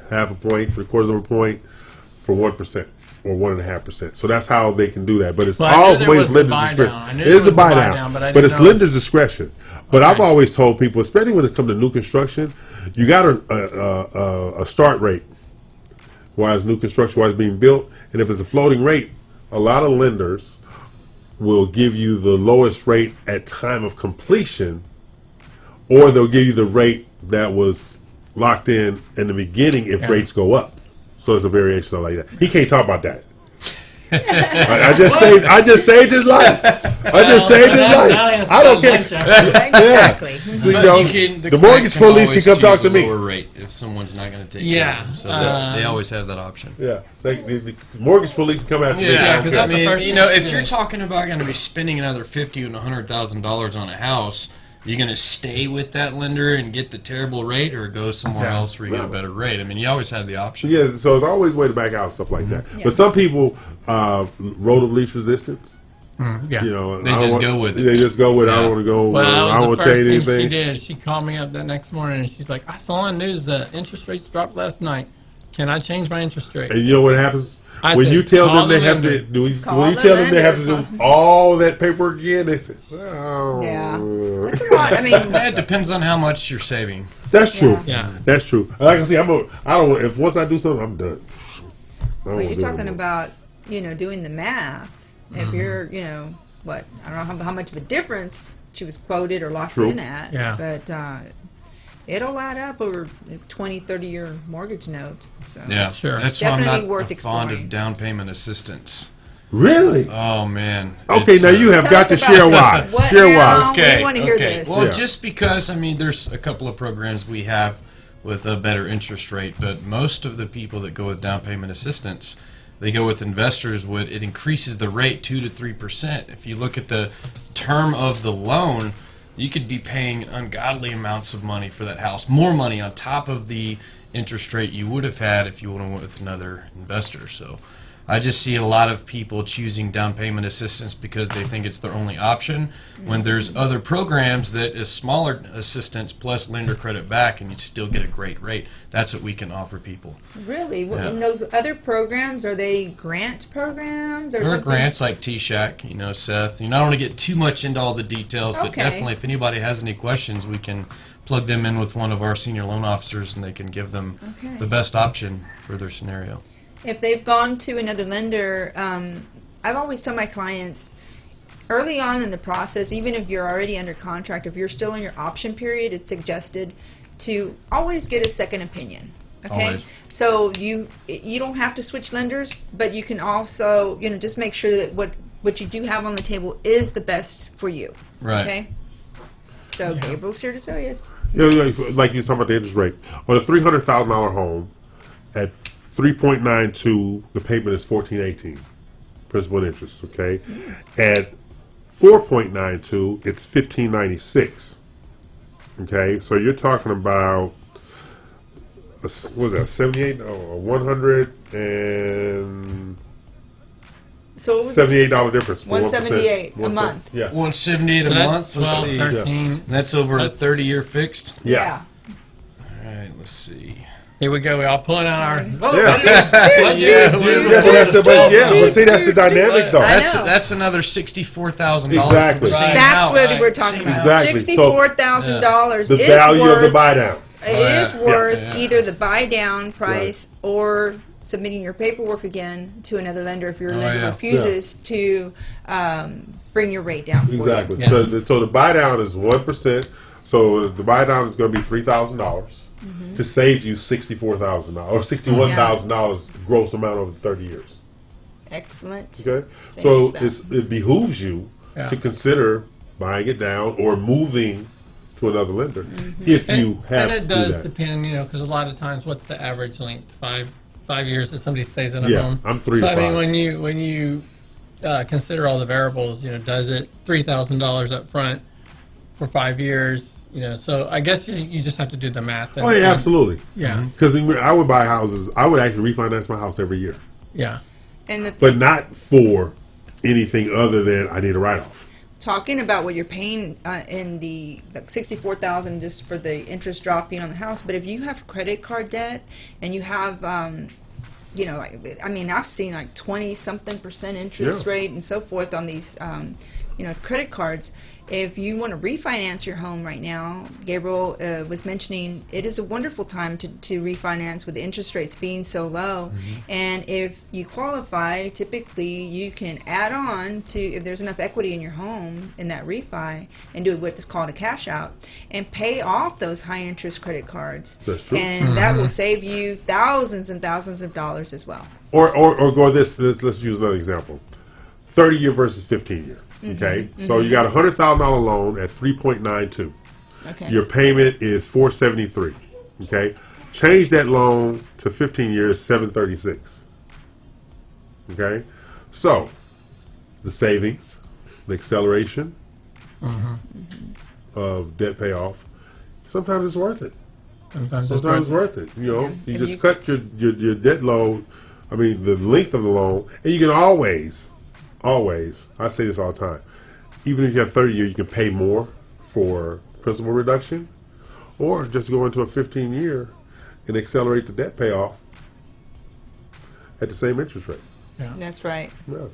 half a point, 3/4 of a point for 1%. Or 1.5%. So that's how they can do that. But it's Well, I knew there always was the lender's buy discretion. down. I knew It there is a was the buy buy down, down, but I but didn't it's know- lender's discretion. But Okay. I've always told people, especially when it comes to new construction, you got a start rate while it's new construction, while it's being built, and if it's a floating rate, a lot of lenders will give you the lowest rate at time of completion, or they'll give you the rate that was locked in the beginning if Yeah. rates go up. So it's a variation like that. He can't talk about that. I just saved his life. I just saved his Now he life. has to I don't go care. lunch after. Exactly. So, you But know, you can, the client mortgage can police can always come talk choose to a me. lower rate if someone's not going to take Yeah, care of them. So they always have that option. Yeah, the mortgage police can come after me. Yeah, 'cause I that's the mean, first you know, thing if to you're do. talking about going to be spending another $50,000 and $100,000 on a house, you're going to stay with that lender and get the terrible rate, or go somewhere else where you get a better rate. I mean, you always have the option. Yeah, so there's always a way to back out stuff like that. Yeah. But some people road of least resistance. Yeah. You know, They I don't just want- go with it. They just go with it. I Yeah. don't want to go. Well, I that don't was want the to first change thing anything. she did. She called me up that next morning and she's like, "I saw on news the interest rates dropped last night. Can I change my interest rate?" And you know what happens? I When said, you tell "Call them they the have to lender." do, Call when you the tell them they have to lender. do all that paperwork again, they say, "Oh, Yeah. That's a lot. I mean, It depends on how much you're saving. that's true. Yeah. That's true." Like I say, I don't. If once I do something, I'm done. I don't well, wanna you're do it talking anymore. about, doing the math. If you're, what, I don't know how much of a difference she was quoted or locked True. in at, Yeah. but it'll add up over a 20, 30-year mortgage note. So Yeah, Sure. That's why I'm Definitely not worth fond exploring. of down payment assistance. Really? Oh man. Okay, It's, now you have Tell got us to about share this. why. What Share now? why. We want to hear this. Well, Yeah. just because, I mean, there's a couple of programs we have with a better interest rate, but most of the people that go with down payment assistance, they go with investors. It increases the rate 2 to 3%. If you look at the term of the loan, you could be paying ungodly amounts of money for that house, more money on top of the interest rate you would have had if you would have went with another investor. So I just see a lot of people choosing down payment assistance because they think it's their only option, when there's other programs that is smaller assistance plus lender credit back, and you still get a great rate. That's what we can offer people. Really? What, Yeah. And those other programs, are they grant programs or There are something? grants like T-Shack, Seth. I don't want to get too much into all the details, but Okay. definitely if anybody has any questions, we can plug them in with one of our senior loan officers, and they can give them Okay. the best option for their scenario. If they've gone to another lender, I've always told my clients, early on in the process, even if you're already under contract, if you're still in your option period, it's suggested to always get a second opinion. Okay, Always. so you don't have to switch lenders, but you can also just make sure that what you do have on the table is the best for you. Right. Okay. So Gabriel's here to tell you. Like you were talking about the interest rate on a $300,000 home at 3.92, the payment is $14.18, principal and interest. Okay, at 4.92, it's $15.96. Okay, so you're talking about what was that, 78 or 100 and So what was $78 difference. for 178 1%. a month. Yeah. 178 So a that's month. Let's 12, see. 13. That's over That's- a 30-year fixed. Yeah. All right, let's see. Here we go. We all pulling out our. Yeah. Yeah, But see, that's the dynamic though. I That's know. that's another $64,000 Exactly. for the same That's house. what we're talking about. Exactly. $64,000 The is value worth. of the buy down. It is yeah. worth Yeah. either the buy down price or submitting your paperwork again to another lender if your lender yeah. refuses to bring your rate down for you. Exactly. Yeah. So the buy down is 1%. So the buy down is going to be $3,000 to save you $64,000 or $61,000 gross amount over 30 years. Excellent. Okay. Thank So you for that. it behooves you Yeah. to consider buying it down or moving to another lender if you have and it to does do that. depend, because a lot of times, what's the average length? Five years that somebody stays in a Yeah, home. I'm 3 So to I mean, 5. when you consider all the variables, does it $3,000 up front for 5 years? So I guess you just have to do the math. Oh yeah, absolutely. Yeah, Because I would buy houses. I would actually refinance my house every year, yeah. And but not for anything other than I need a write-off. talking about what you're paying in the $64,000 just for the interest dropping on the house, but if you have credit card debt and you have I've seen like 20-something% interest Yeah. rate and so forth on these credit cards. If you want to refinance your home right now, Gabriel was mentioning it is a wonderful time to refinance with the interest rates being so low. And if you qualify, typically you can add on to, if there's enough equity in your home in that refi, and do what is called a cash out and pay off those high interest credit cards. That's true. And that will save you thousands and thousands of dollars as well. Or go this. Let's use another example: 30-year versus 15-year. Okay, so you got a $100,000 loan at 3.92. Okay. Your payment is $473. Okay, change that loan to 15 years, $736. Okay, so the savings, the acceleration of debt payoff, sometimes it's worth it. Sometimes Sometimes it's worth it. You If just you- cut your debt load. I mean, the length of the loan, and you can always, I say this all the time, even if you have 30 years, you can pay more for principal reduction, or just go into a 15-year and accelerate the debt payoff at the same interest rate. That's right. Yeah.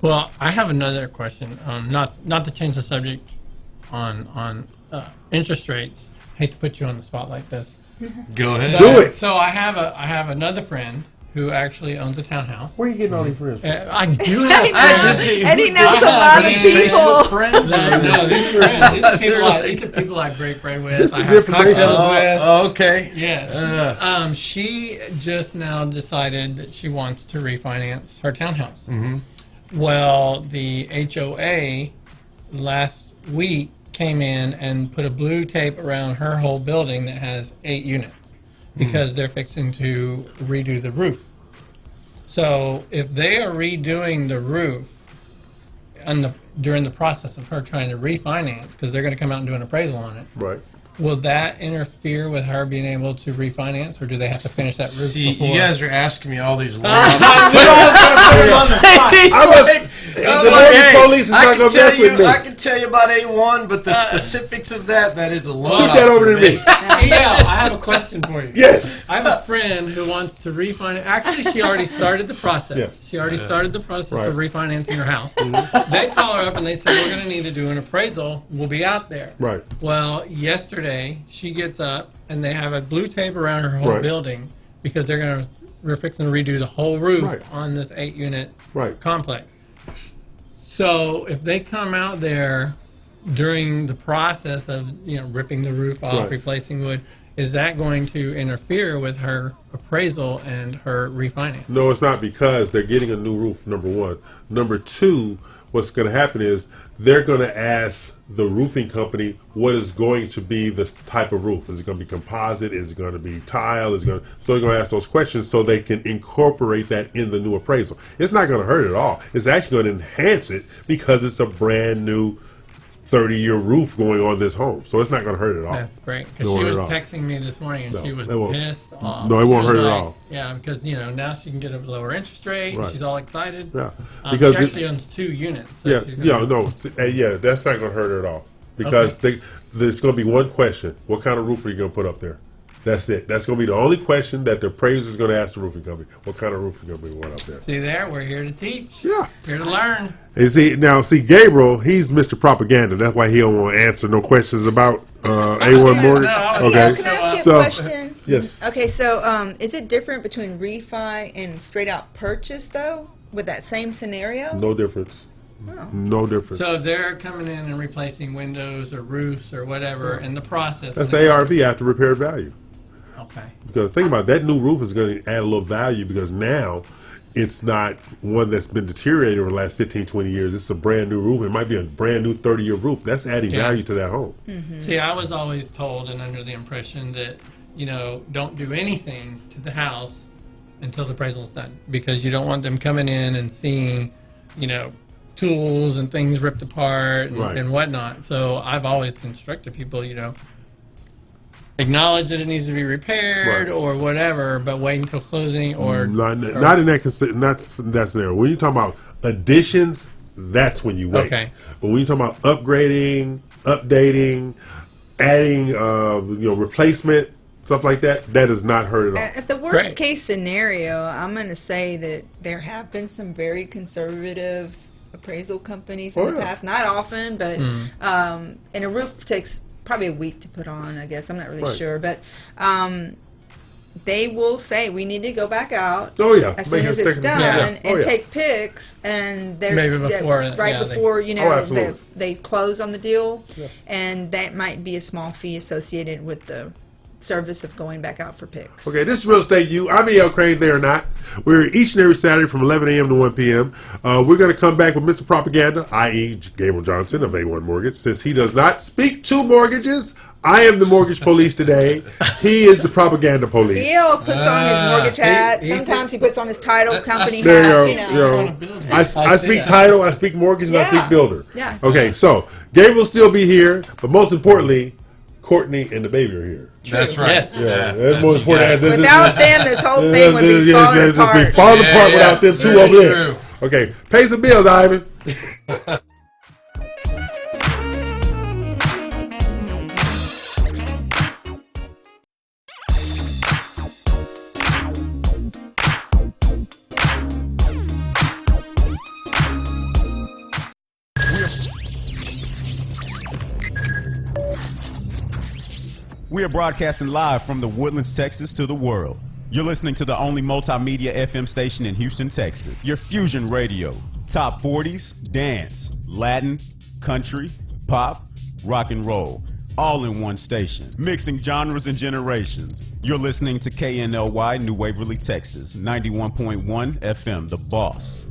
Well, I have another question. Not to change the subject on interest rates. Hate to put you on the spot like this. Go ahead. Do it. So I have another friend who actually owns a townhouse. Where are you getting all these friends from? I do have friends. Eddie knows a lot of people. Friends. No, these are friends. These are people I break bread with. This I is have information. cocktails with. Okay. Yes. She just now decided that she wants to refinance her townhouse. Well, the HOA last week came in and put a blue tape around her whole building that has 8 units because they're fixing to redo the roof. So if they are redoing the roof during the process of her trying to refinance, because they're going to come out and do an appraisal on it, Right. will that interfere with her being able to refinance, or do they have to finish that roof See, before? you guys are asking me all these long. The mortgage police is not going to mess with me. I can tell you about A1, but the specifics of that is a lot. Shoot that over to me. Yeah, I have a question for you. Yes. I have a friend who wants to refinance. Actually, she already started the process. Yeah. She already started the process of Right. refinancing her house. They call her up and they say, we're going to need to do an appraisal. We'll be out there. Right. Well, yesterday, she gets up and they have a blue tape around her whole Right. building because we're fixing to redo the whole roof Right. on this 8-unit Right. complex. So if they come out there during the process of ripping the roof off, Right. replacing wood, is that going to interfere with her appraisal and her refinance? No, it's not, because they're getting a new roof, number one. Number two, what's going to happen is they're going to ask the roofing company what is going to be the type of roof. Is it going to be composite? Is it going to be tile? So they're going to ask those questions so they can incorporate that in the new appraisal. It's not going to hurt at all. It's actually going to enhance it because it's a brand new 30-year roof going on this home. So it's not going to hurt at all. That's great. Because she was texting me this morning and she was pissed off. No, it won't hurt at all. Yeah, because now she can get a lower interest rate. Right. She's all excited. Yeah, because she actually owns 2 units. So that's not going to hurt her at all because there's going to be one question: what kind of roof are you going to put up there? That's it. That's going to be the only question that the appraiser is going to ask the roofing company. What kind of roof are you going to be up there? See there, we're here to teach. Yeah, here to learn. And see, Gabriel, he's Mr. Propaganda. That's why he don't want to answer no questions about A1 mortgage. Okay, Can I ask you a question? Yes. Okay, so is it different between refi and straight out purchase though, with that same scenario? No difference. Oh. No difference. So if they're coming in and replacing windows or roofs or whatever in the process. That's the ARV after repair value. Okay. Because think about it, that new roof is going to add a little value because now it's not one that's been deteriorated over the last 15, 20 years. It's a brand new roof. It might be a brand new 30-year roof. That's adding value to that home. Mm-hmm. See, I was always told and under the impression that, don't do anything to the house until the appraisal's done because you don't want them coming in and seeing, tools and things ripped apart and whatnot. So I've always instructed people, acknowledge that it needs to be repaired or whatever, but wait until closing or not in that scenario. When you talk about additions, that's when you wait. Okay. But when you talk about upgrading, updating, adding, replacement, stuff like that, that does not hurt at all. At the worst case scenario, I'm going to say that there have been some very conservative appraisal companies in the past. Not often, but and a roof takes probably a week to put on, I guess. I'm not really sure. But they will say, we need to go back out as soon as it's done and take pics. And they're maybe before, before they close on the deal. Yeah. And that might be a small fee associated with the service of going back out for pics. Okay, this is Real Estate U. I'm E.L. Crane, they are not. We're each and every Saturday from 11 a.m. to 1 p.m. We're going to come back with Mr. Propaganda, i.e. Gabriel Johnson of A1 Mortgage. Since he does not speak to mortgages, I am the mortgage police today. He is the propaganda police. E.L. puts on his mortgage hat. Sometimes he puts on his title company hat. There you go. I speak title, I speak mortgage, and I speak builder. Yeah. Okay, so Gabriel will still be here, but most importantly, Courtney and the baby are here. That's right. Yes. Yeah, that's more important. Without them, this whole thing would be falling apart. Be falling apart without them two over there. Okay, pay some bills, Ivan. We are broadcasting live from the Woodlands, Texas to the world. You're listening to the only multimedia FM station in Houston, Texas. Your Fusion Radio. Top 40s, dance, Latin, country, pop, rock and roll. All in one station. Mixing genres and generations. You're listening to KNLY New Waverly, Texas. 91.1 FM, The Boss.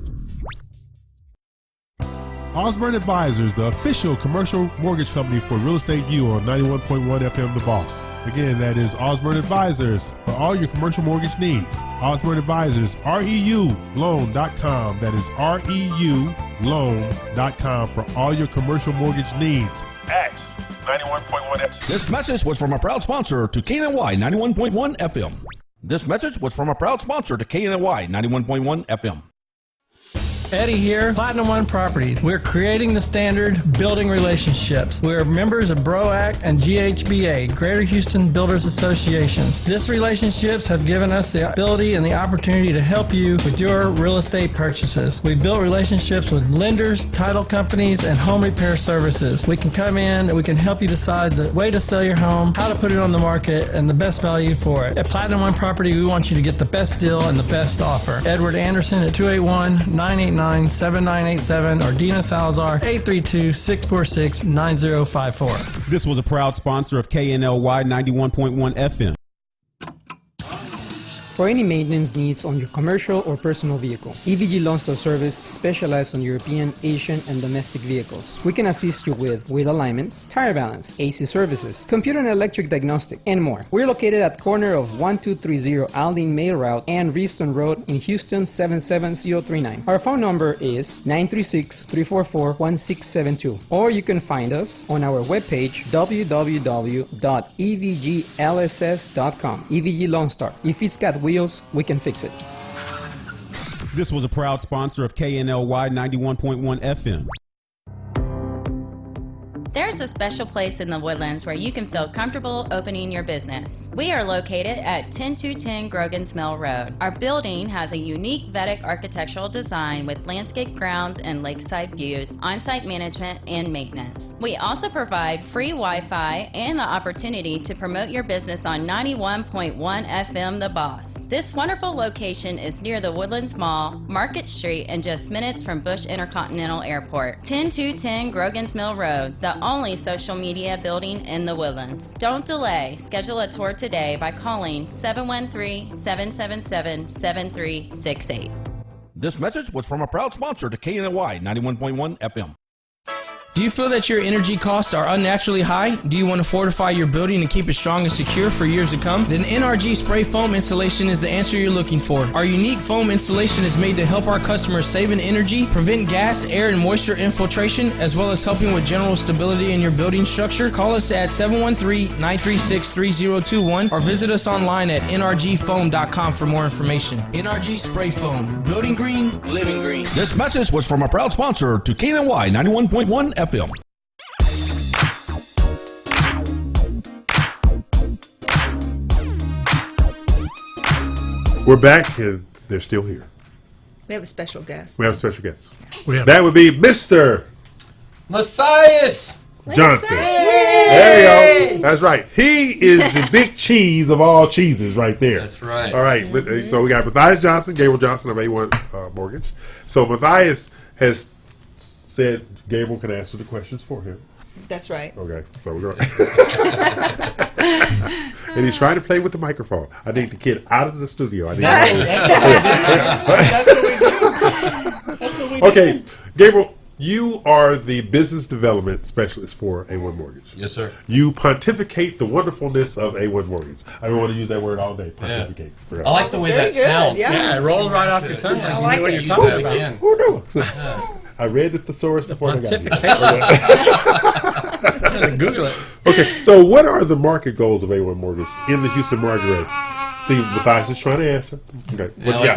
Osborne Advisors, the official commercial mortgage company for Real Estate U on 91.1 FM The Boss. Again, that is Osborne Advisors for all your commercial mortgage needs. Osborne Advisors, REULoan.com. That is REULoan.com for all your commercial mortgage needs at 91.1 FM. This message was from a proud sponsor to KNLY 91.1 FM. This message was from a proud sponsor to KNLY 91.1 FM. Eddie here, Platinum One Properties. We're creating the standard, building relationships. We're members of BROAC and GHBA, Greater Houston Builders Associations. These relationships have given us the ability and the opportunity to help you with your real estate purchases. We've built relationships with lenders, title companies, and home repair services. We can come in and we can help you decide the way to sell your home, how to put it on the market, and the best value for it. At Platinum One Property, we want you to get the best deal and the best offer. Edward Anderson at 281-989-7987 or Dina Salazar 832-646-9054. This was a proud sponsor of KNLY 91.1 FM. For any maintenance needs on your commercial or personal vehicle, EVG Lonsdale Service specializes on European, Asian, and domestic vehicles. We can assist you with wheel alignments, tire balance, AC services, computer and electric diagnostic, and more. We're located at corner of 1230 Aldine Mail Route and Reeston Road in Houston 77039. Our phone number is 936-344-1672, or you can find us on our webpage www.evglss.com. EVG Lone Star. If it's got wheels, we can fix it. This was a proud sponsor of KNLY 91.1 FM. There's a special place in the Woodlands where you can feel comfortable opening your business. We are located at 10210 Grogan's Mill Road. Our building has a unique Vedic architectural design with landscape grounds and lakeside views, on-site management, and maintenance. We also provide free Wi-Fi and the opportunity to promote your business on 91.1 FM The Boss. This wonderful location is near the Woodlands Mall, Market Street, and just minutes from Bush Intercontinental Airport. 10210 Grogan's Mill Road, the only social media building in the Woodlands. Don't delay. Schedule a tour today by calling 713-777-7368. This message was from a proud sponsor to KNLY 91.1 FM. Do you feel that your energy costs are unnaturally high? Do you want to fortify your building and keep it strong and secure for years to come? Then NRG Spray Foam Insulation is the answer you're looking for. Our unique foam insulation is made to help our customers save in energy, prevent gas, air, and moisture infiltration, as well as helping with general stability in your building structure. Call us at 713-936-3021 or visit us online at nrgfoam.com for more information. NRG Spray Foam. Building green, living green. This message was from a proud sponsor to KNLY 91.1 FM. We're back, and they're still here. We have a special guest. We have a special guest. That would be Mr. Matthias Johnson. There you go. That's right. He is the big cheese of all cheeses right there. That's right. All right. So we got Matthias Johnson, Gabriel Johnson of A1 Mortgage. So Matthias has said Gabriel can answer the questions for him. That's right. Okay. So we're going and he's trying to play with the microphone. I need the kid out of the studio. I need That's what we do. Okay. Gabriel, you are the business development specialist for A1 Mortgage. Yes, sir. You pontificate the wonderfulness of A1 Mortgage. I want to use that word all day. Pontificate. I like the way Very that good, sounds. yeah. It rolls right off your tongue. I You like know what it. you're talking about. Again. Who knew? I read the thesaurus before I got here. Google it. Okay, so what are the market goals of A1 Mortgage in the Houston market rate? See, Matthias is trying to answer. Okay.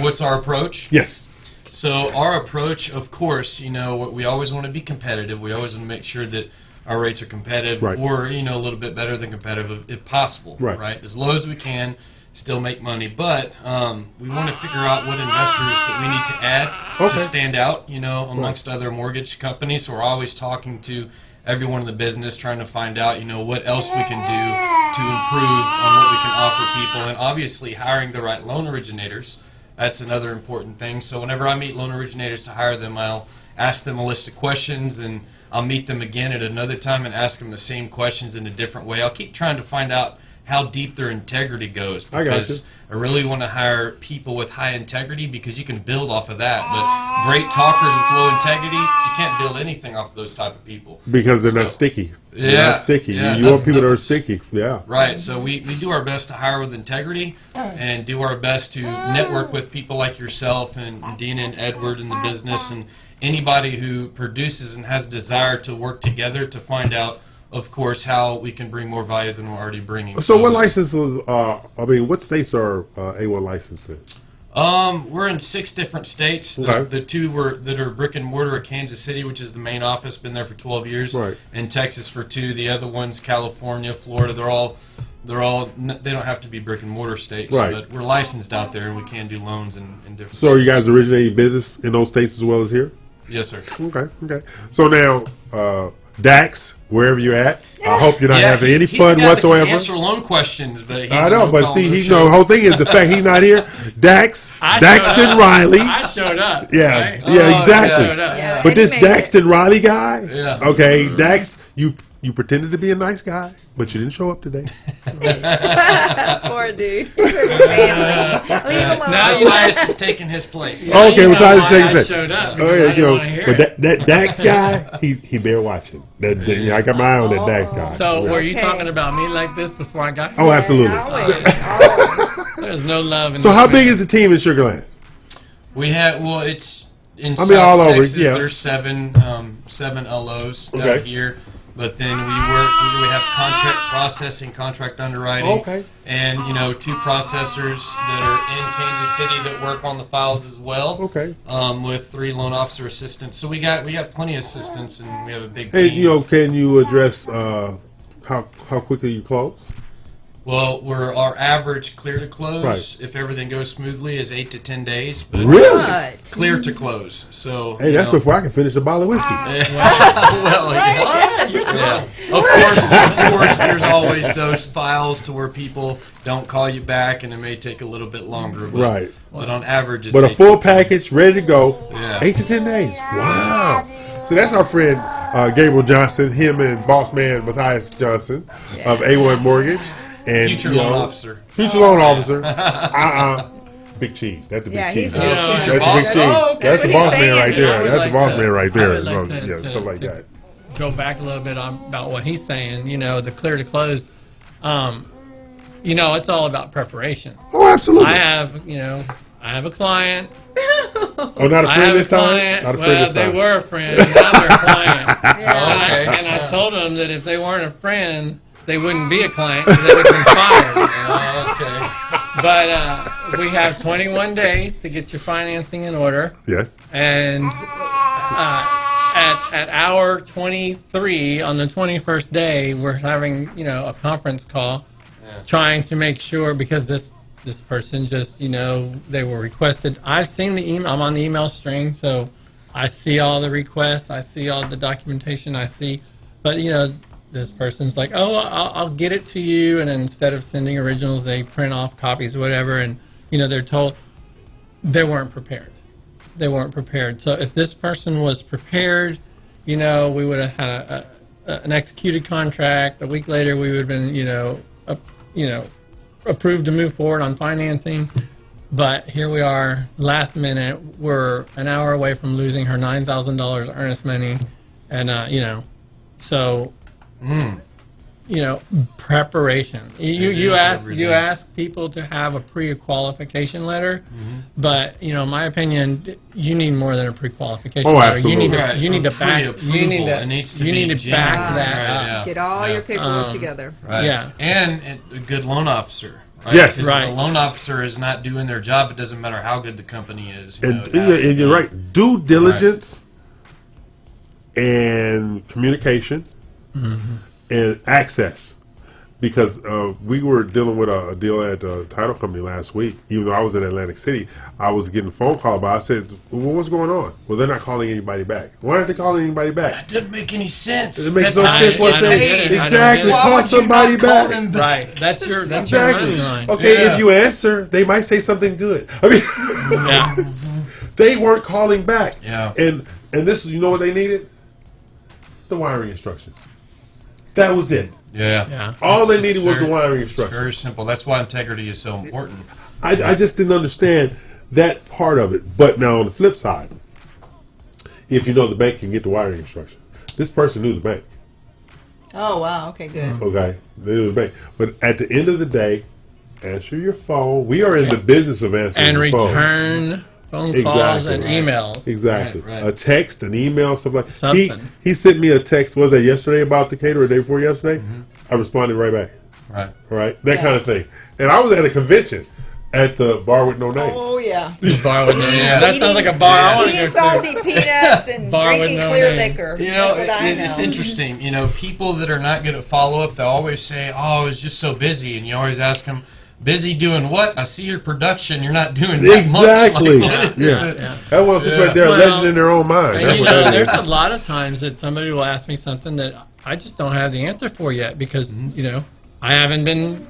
What's our approach? Yes. So our approach, of course, we always want to be competitive. We always want to make sure that our rates are competitive, Right. or a little bit better than competitive if possible. Right. As low as we can, still make money. But we want to figure out what investors that we need to add to stand out, amongst other mortgage companies. So we're always talking to everyone in the business, trying to find out, what else we can do to improve on what we can offer people, and obviously hiring the right loan originators. That's another important thing. So whenever I meet loan originators to hire them, I'll ask them a list of questions, and I'll meet them again at another time and ask them the same questions in a different way. I'll keep trying to find out how deep their integrity goes, because I really want to hire people with high integrity, because you can build off of that. But great talkers with low integrity, you can't build anything off of those type of people. Because they're not sticky. They're not sticky. Yeah, you want people that are sticky. Yeah. Right. So we do our best to hire with integrity and do our best to network with people like yourself and Dina and Edward in the business, and anybody who produces and has a desire to work together to find out, of course, how we can bring more value than we're already bringing. So what licenses, what states are A1 licensed in? We're in 6 different states. The 2 that are brick and mortar are Kansas City, which is the main office, been there for 12 years. Right. And Texas for 2. The other one's California, Florida. They don't have to be brick and mortar states. Right. But we're licensed out there, and we can do loans in different So are you states. guys originating business in those states as well as here? Yes, sir. Okay. So now, Dax, wherever you're at, I hope you're not having any fun whatsoever. He answer loan questions, but he's I know, but see, the the whole thing is the fact he's not here. Daxton Riley. I showed up. Yeah, right? yeah, exactly. I showed up. Yeah, But Eddie this made it. Daxton Riley guy, Yeah. okay, Dax, you you pretended to be a nice guy, but you didn't show up today. Poor dude. He's with his family. Leave him alone. Now Elias is taking his place. Okay, well, I Tyler's showed up. Oh, yeah, I didn't want to hear but it. that Dax guy, he bear watching. I got my eye on that Dax guy. So Yeah. were you Okay. talking about me like this before I got here? Oh, absolutely. Always. There's no love in So this how man. big is the team in Sugarland? We have, well, it's in I mean, South all over, Texas. yeah. There's seven LOs Okay. out here, but then we have contract processing, contract underwriting, Okay. and 2 processors that are in Kansas City that work on the files as well. Okay. With 3 loan officer assistants. So we got plenty of assistants, and we have a big Hey, team. can you address how quickly you close? Well, our average clear to close, Right. if everything goes smoothly, is 8 to 10 days. But Really? What? clear to close. So Hey, that's before I can finish a bottle of whiskey. well, yeah. Of course, there's always those files to where people don't call you back, and it may take a little bit longer. But, Right. But on average, it's But a 8 full to 10. package, ready to go, Yeah. 8 to 10 days. Wow. So that's our friend Gabriel Johnson, him and boss man Matthias Johnson of A1 Mortgage. And, Future loan officer. Future loan officer. Big cheese. That's the big Yeah, cheese. he's That's the the future big boss. cheese. Oh, okay. That's the That's what boss he's man saying. right there. I would That's the like boss to- man right I there. would like to- Yeah, something like that. Go back a little bit about what he's saying. The clear to close. It's all about preparation. Oh, absolutely. I have a client. Oh, not a I have friend a this time? client. Not a friend Well, this they time. were a friend. Now they're clients. Okay. And I told them that if they weren't a friend, they wouldn't be a client because they would have been fired. Okay. But we have 21 days to get your financing in order. Yes. And at hour 23 on the 21st day, we're having a conference call, trying to make sure, because this person just they were requested. I've seen the email. I'm on the email string, so I see all the requests. I see all the documentation. I see, but this person's like, oh, I'll get it to you, and instead of sending originals, they print off copies, whatever, and they're told they weren't prepared. They weren't prepared. So if this person was prepared, we would have had an executed contract. A week later, we would have been, approved to move forward on financing. But here we are, last minute. We're an hour away from losing her $9,000 earnest money, and so. Preparation. You ask people to have a pre-qualification letter, but my opinion, you need more than a pre-qualification Oh, letter. absolutely. You need to back. You need It needs to be to genuine. back that Right, up. yeah. Get all your paperwork together. Right. Yeah. And a good loan officer. Right? Yes. Because Right. if the loan officer is not doing their job, it doesn't matter how good the company is. And you're right. Due diligence and communication and access. Because we were dealing with a deal at the title company last week. Even though I was in Atlantic City, I was getting a phone call about it. I said, well, what's going on? Well, they're not calling anybody back. Why aren't they calling anybody back? That doesn't make any sense. It makes That's no how sense you what get they paid. exactly Why call would you somebody not call back. them back? Right. That's your Exactly. running line. Okay, Yeah. if you answer, they might say something good. I mean, Yeah. they weren't calling back. Yeah. And this, you know what they needed? The wiring instructions. That was it. Yeah. Yeah. All they It's needed was the very- wiring It's instructions. very simple. That's why integrity is so important. I just didn't understand that part of it. But now on the flip side, if you know the bank can get the wiring instruction, this person knew the bank. Oh, wow. Okay, good. Okay, they knew the bank. But at the end of the day, answer your phone. We are in the business of answering And the phone. return phone calls and Exactly. emails. Exactly. Right, right. A text, an email, something like Something. He sent me a text, was that yesterday about the caterer, day before yesterday? I responded right back. Right. All right? That kind of thing. And I was at a convention at the bar with no name. Oh, yeah. Bar with no Yeah. That sounds like a bar. I want to Eating go to. salty peanuts and Bar with drinking no clear name. liquor. You know, That's what I know. it's interesting. People that are not good at follow-up, they always say, oh, I was just so busy. And you always ask them, busy doing what? I see your production. You're not doing that Exactly. much. Like, what is it Yeah. that- That was just Yeah. right there, a Well, legend in their own mind. And That's you what know, that there's is. a lot of times that somebody will ask me something that I just don't have the answer for yet because I haven't been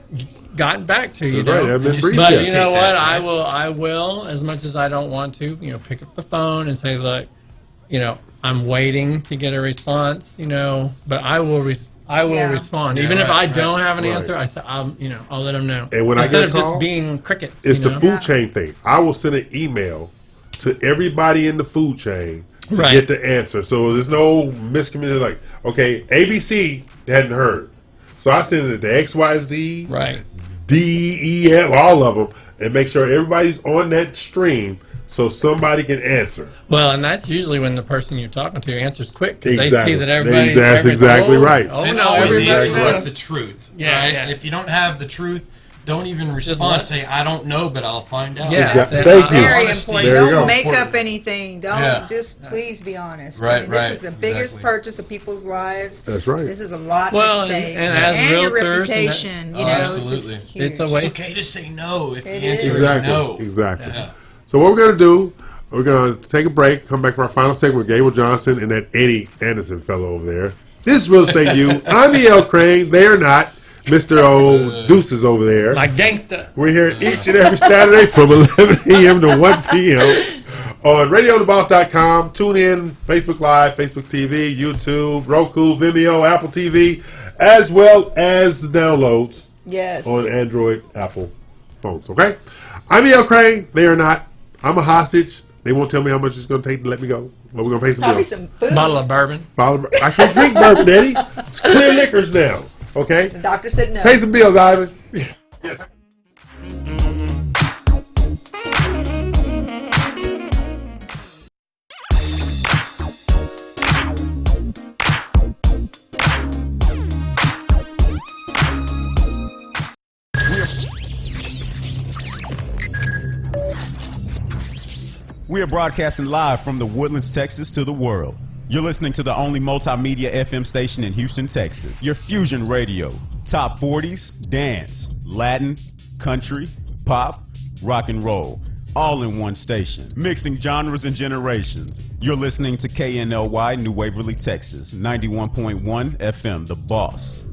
gotten back to. That's right, I haven't been briefed But yet. you know Take that, what? right? I will, as much as I don't want to. Pick up the phone and say, look, I'm waiting to get a response. But I will I will Yeah. respond. Yeah, Even if right, I don't have an right. answer, I'll let them know. And when I Instead get a of call, just being crickets. It's you the know? food chain thing. I will send an email to everybody in the food chain to Right. get the answer. So there's no miscommunication. Like, okay, ABC hadn't heard. So I send it to XYZ, Right. D, E, F, all of them, and make sure everybody's on that stream so somebody can answer. Well, and that's usually when the person you're talking to answers quick because they Exactly. see that everybody. That's exactly right. Oh And no, always everybody answer Exactly with the truth. Yeah, right? yeah. If you don't have the truth, don't even Just respond. let- Say, I don't know, but I'll find out. Yeah. Exactly. That's- Thank you. Very Honesty important. There you is go. Don't make important. up anything. Don't Yeah. just please be honest. Right, I mean, this right. is the biggest Exactly. purchase of people's lives. That's right. This is a lot Well, at stake. and as your realtors and reputation, that- you Oh, know, absolutely. it's just huge. It's a It's waste. okay to say no if the It answer is. Exactly. is no. Exactly. Yeah. So what we're going to do, we're going to take a break, come back for our final segment with Gable Johnson and that Eddie Anderson fellow over there. This is Real Estate U. I'm E.L. Crane. They are not. Mr. O. Deuces over there. Like gangsta. We're here each and every Saturday from 11 a.m. to 1 p.m. on RadioTheBoss.com. Tune in, Facebook Live, Facebook TV, YouTube, Roku, Vimeo, Apple TV, as well as the downloads Yes. on Android, Apple phones. Okay? I'm E.L. Crane. They are not. I'm a hostage. They won't tell me how much it's going to take to let me go. But we're going to pay some Probably bills. some food. Bottle of bourbon. I can't drink bourbon, Eddie. It's clear liquors now. Okay? The doctor said no. Pay some bills, Ivan. Yes. We are broadcasting live from the Woodlands, Texas to the world. You're listening to the only multimedia FM station in Houston, Texas. Your Fusion Radio. Top 40s, dance, Latin, country, pop, rock and roll. All in one station. Mixing genres and generations. You're listening to KNLY New Waverly, Texas. 91.1 FM, The Boss.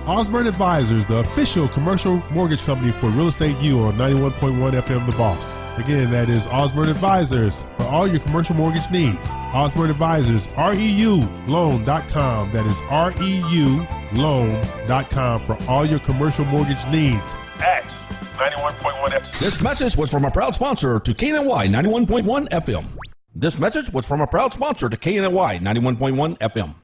Osborne Advisors, the official commercial mortgage company for Real Estate U on 91.1 FM The Boss. Again, that is Osborne Advisors for all your commercial mortgage needs. Osborne Advisors, REULoan.com. That is REULoan.com for all your commercial mortgage needs at 91.1 FM. This message was from a proud sponsor to KNLY 91.1 FM. This message was from a proud sponsor to KNLY 91.1 FM.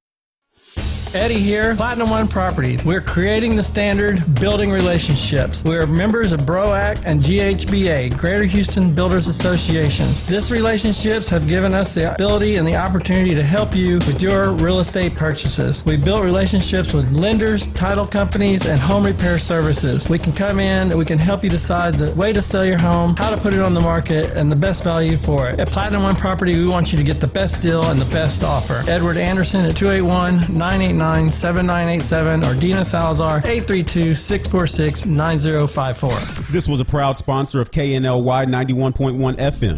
Eddie here, Platinum One Properties. We're creating the standard, building relationships. We're members of BROAC and GHBA, Greater Houston Builders Associations. These relationships have given us the ability and the opportunity to help you with your real estate purchases. We built relationships with lenders, title companies, and home repair services. We can come in and we can help you decide the way to sell your home, how to put it on the market, and the best value for it. At Platinum One Property, we want you to get the best deal and the best offer. Edward Anderson at 281-989-7987 or Dina Salazar 832-646-9054. This was a proud sponsor of KNLY 91.1 FM.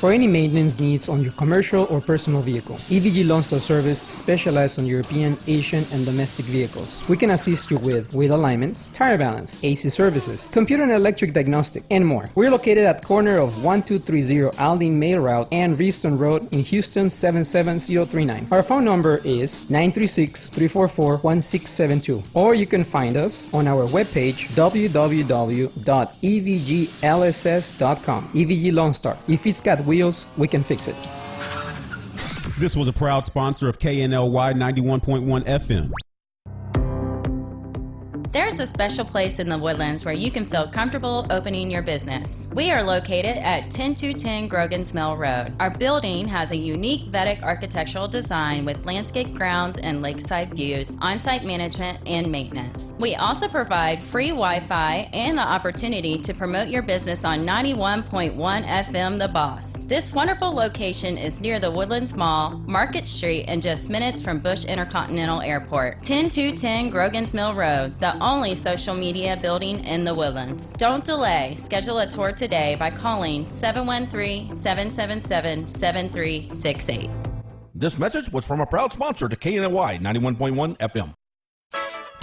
For any maintenance needs on your commercial or personal vehicle, EVG Loan Store Service specializes on European, Asian, and domestic vehicles. We can assist you with wheel alignments, tire balance, AC services, computer and electric diagnostic, and more. We're located at corner of 1230 Aldine Mail Route and Reeston Road in Houston 77039. Our phone number is 936-344-1672, or you can find us on our webpage www.evglss.com. EVG Loan Star. If it's got wheels, we can fix it. This was a proud sponsor of KNLY 91.1 FM. There's a special place in the Woodlands where you can feel comfortable opening your business. We are located at 10210 Grogan's Mill Road. Our building has a unique Vedic architectural design with landscape grounds and lakeside views, on-site management, and maintenance. We also provide free Wi-Fi and the opportunity to promote your business on 91.1 FM The Boss. This wonderful location is near the Woodlands Mall, Market Street, and just minutes from Bush Intercontinental Airport. 10210 Grogan's Mill Road, the only social media building in the Woodlands. Don't delay. Schedule a tour today by calling 713-777-7368. This message was from a proud sponsor to KNLY 91.1 FM.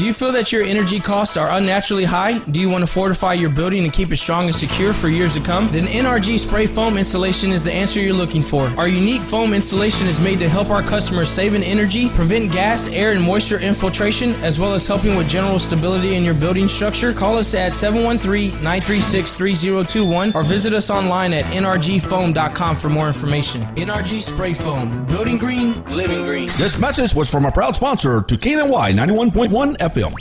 Do you feel that your energy costs are unnaturally high? Do you want to fortify your building and keep it strong and secure for years to come? Then NRG Spray Foam Insulation is the answer you're looking for. Our unique foam insulation is made to help our customers save in energy, prevent gas, air, and moisture infiltration, as well as helping with general stability in your building structure. Call us at 713-936-3021 or visit us online at nrgfoam.com for more information. NRG Spray Foam. Building green, living green. This message was from a proud sponsor to KNLY 91.1 FM.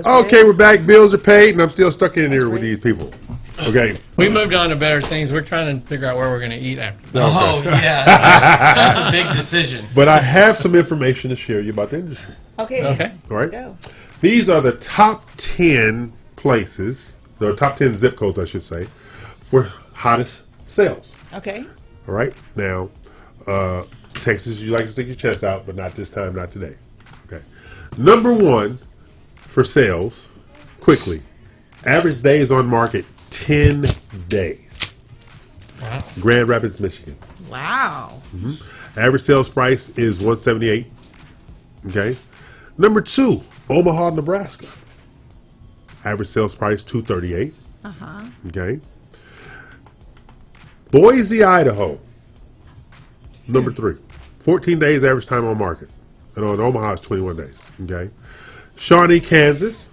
Okay, we're back. Bills are paid, and I'm still stuck in here with these people. Okay. We moved on to better things. We're trying to figure out where we're going to eat after. Oh, yeah. That's a big decision. But I have some information to share you about the industry. Okay. All right. Let's go. These are the top 10 places, the top 10 zip codes, I should say, for hottest sales. Okay. All right. Now, Texas, you like to stick your chest out, but not this time, not today. Okay. Number one for sales, quickly, average days on market, 10 days. Wow. Grand Rapids, Michigan. Wow. Average sales price is $178. Okay. Number two, Omaha, Nebraska. Average sales price $238. Okay. Boise, Idaho. Number three, 14 days average time on market. And on Omaha, it's 21 days. Okay. Shawnee, Kansas.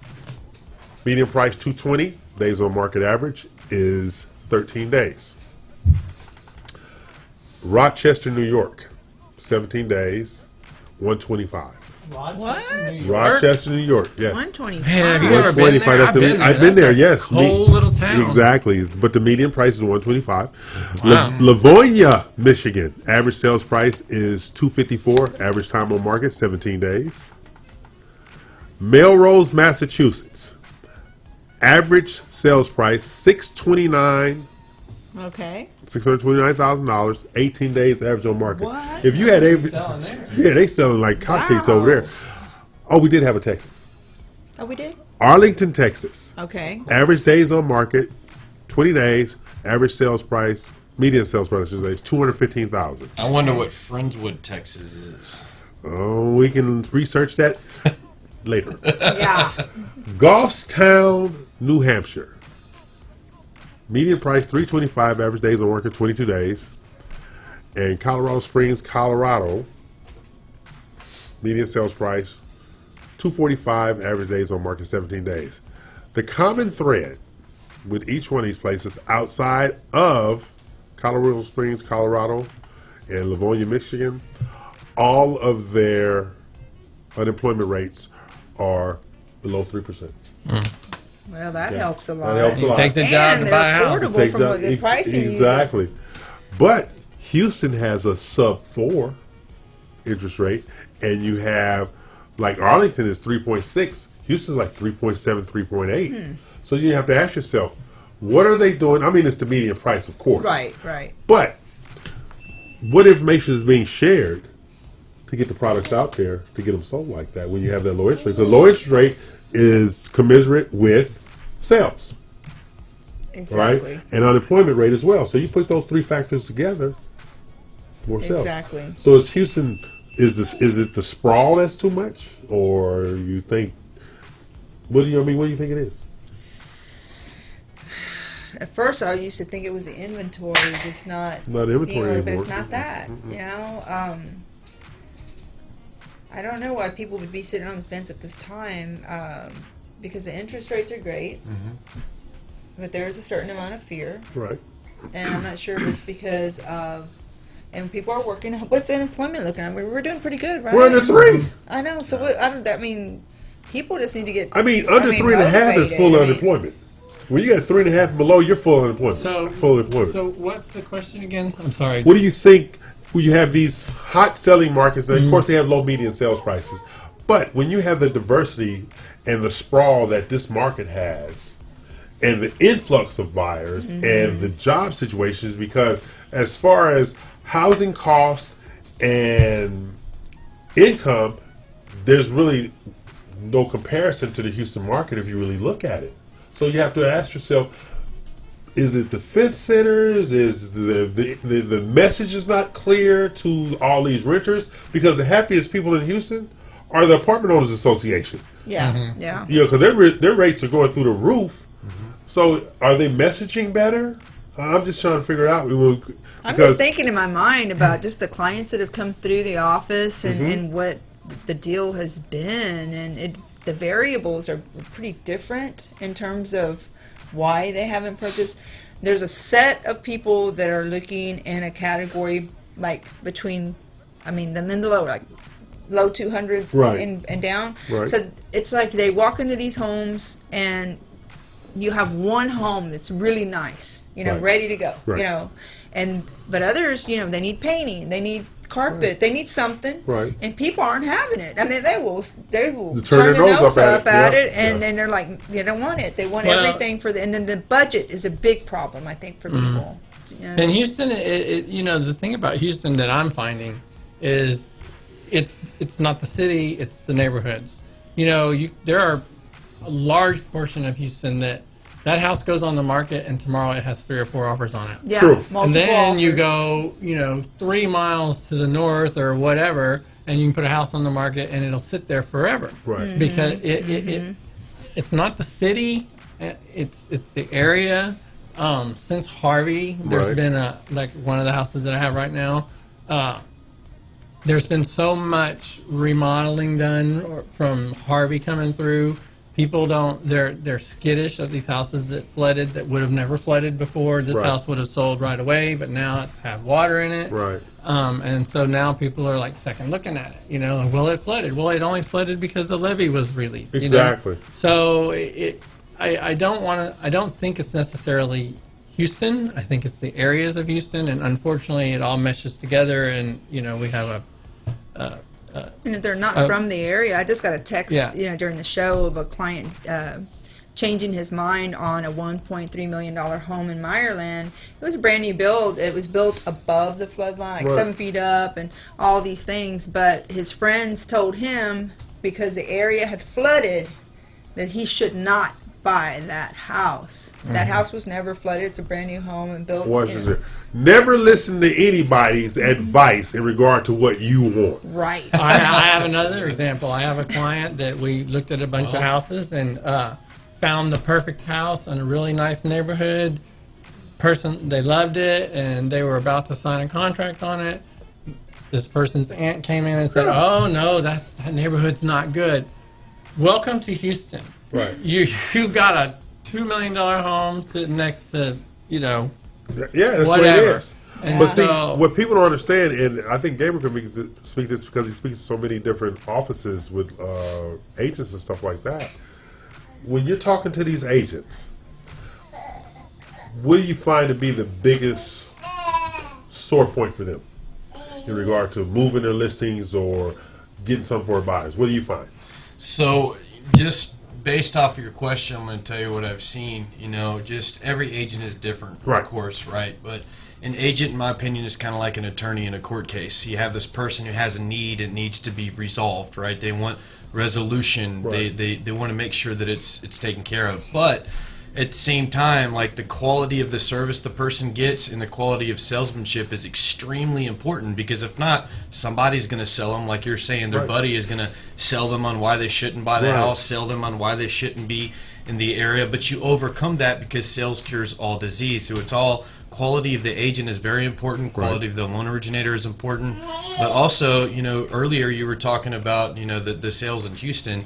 Median price $220. Days on market average is 13 days. Rochester, New York. 17 days, $125. What? Rochester, New York. Yes. 125. Man, have you ever been there? I've been That's there. a Yes. whole little town. Exactly. But the median price is $125. Wow. Livonia, Michigan. Average sales price is $254. Average time on market 17 days. Melrose, Massachusetts. Average sales price $629. Okay. $629,000, 18 days average on market. What? If you had every, Selling there. yeah, they selling like cupcakes Wow. over there. Oh, we did have a Texas. Oh, we did? Arlington, Texas. Okay. Average days on market, 20 days. Average sales price, median sales price, I should say, is $215,000. I wonder what Friendswood, Texas is. Oh, we can research that later. Yeah. Goffstown, New Hampshire. Median price $325, average days on market 22 days. And Colorado Springs, Colorado. Median sales price $245, average days on market 17 days. The common thread with each one of these places outside of Colorado Springs, Colorado, and Livonia, Michigan, all of their unemployment rates are below 3%. Well, that helps a lot. That helps a lot. Take the job And to buy a they're house. affordable from what the pricing. Exactly. But Houston has a sub 4 interest rate, and you have, like Arlington is 3.6. Houston's like 3.7, 3.8. So you have to ask yourself, what are they doing? I mean, it's the median price, of course. Right, right. But what information is being shared to get the products out there to get them sold like that when you have that low interest rate? The low interest rate is commensurate with sales, Exactly. right? And unemployment rate as well. So you put those three factors together, more sales. Exactly. So is Houston, is it the sprawl that's too much, or you think? What do you think it is? At first, I used to think it was the inventory, just not Inventory but anymore. it's not that. You know, I don't know why people would be sitting on the fence at this time, because the interest rates are great, but there is a certain amount of fear, Right. and I'm not sure if it's because of. And people are working. What's unemployment looking at? We're doing pretty good, right? We're under 3. I know. So what? I mean, people just need to get. Under 3.5 is full unemployment. When you got 3.5 and below, you're full unemployment. Full employment. So what's the question again? I'm sorry. What do you think when you have these hot selling markets? And of course, they have low median sales prices. But when you have the diversity and the sprawl that this market has, and the influx of buyers and the job situations, because as far as housing cost and income, there's really no comparison to the Houston market if you really look at it. So you have to ask yourself, Is it the fence sitters? Is the message is not clear to all these renters? Because the happiest people in Houston are the Apartment Owners Association. Yeah, yeah. You know, because their rates are going through the roof. So are they messaging better? I'm just trying to figure it out. I'm just thinking in my mind about just the clients that have come through the office and what the deal has been, and the variables are pretty different in terms of why they haven't purchased. There's a set of people that are looking in a category like between, then the low 200s Right. and down. Right. So it's like they walk into these homes and you have one home that's really nice, Right. ready to go, Right. but others, they need painting, they need carpet, they need something, Right. and people aren't having it. I mean, they will Turn turn their their nose nose up up at at it. it, Yeah. and they're like, they don't want it. They want Well- everything and then the budget is a big problem, I think, for people. In Houston, the thing about Houston that I'm finding is it's not the city, it's the neighborhoods. There are a large portion of Houston that house goes on the market and tomorrow it has 3 or 4 offers on it. Yeah, True. multiple And then offers. you go, 3 miles to the north or whatever, and you can put a house on the market and it'll sit there forever. Right. Because it's not the city, it's the area. Since Harvey, there's Right. been one of the houses that I have right now. There's been so much remodeling done from Harvey coming through. People they're skittish of these houses that flooded that would have never flooded before. This Right. house would have sold right away, but now it's had water in it. Right. And so now people are second looking at it. Well, it flooded. Well, it only flooded because the levee was released. Exactly. So I don't think it's necessarily Houston. I think it's the areas of Houston, and unfortunately, it all meshes together. And we have And if they're not from the area, I just got a text, Yeah. during the show of a client changing his mind on a $1.3 million home in Meyerland. It was a brand new build. It was built above the flood line, Right. 7 feet up, and all these things. But his friends told him, because the area had flooded, that he should not buy that house. That house was never flooded. It's a brand new home and built. Never listen to anybody's advice in regard to what you want. Right. I have another example. I have a client that we looked at a bunch of houses and found the perfect house in a really nice neighborhood. They loved it, and they were about to sign a contract on it. This person's aunt came in and said, "Oh no, that neighborhood's not good." Welcome to Houston. Right. You've got a $2 million home sitting next to Yeah, that's what it whatever. is. And But see, so, what people don't understand, and I think Gabriel can speak this because he speaks to so many different offices with agents and stuff like that. When you're talking to these agents, what do you find to be the biggest sore point for them in regard to moving their listings or getting something for buyers? What do you find? So, just based off of your question, I'm going to tell you what I've seen. Just every agent is different, Right. of course, right? But an agent, in my opinion, is kind of like an attorney in a court case. You have this person who has a need, it needs to be resolved, right? They want resolution. Right. They want to make sure that it's taken care of. But at the same time, the quality of the service the person gets and the quality of salesmanship is extremely important, because if not, somebody's going to sell them, like you're saying, their Right. buddy is going to sell them on why they shouldn't buy the Right. house, sell them on why they shouldn't be in the area. But you overcome that because sales cures all disease. So it's all quality of the agent is very important. Quality of the loan originator is important. But also, earlier you were talking about, the sales in Houston.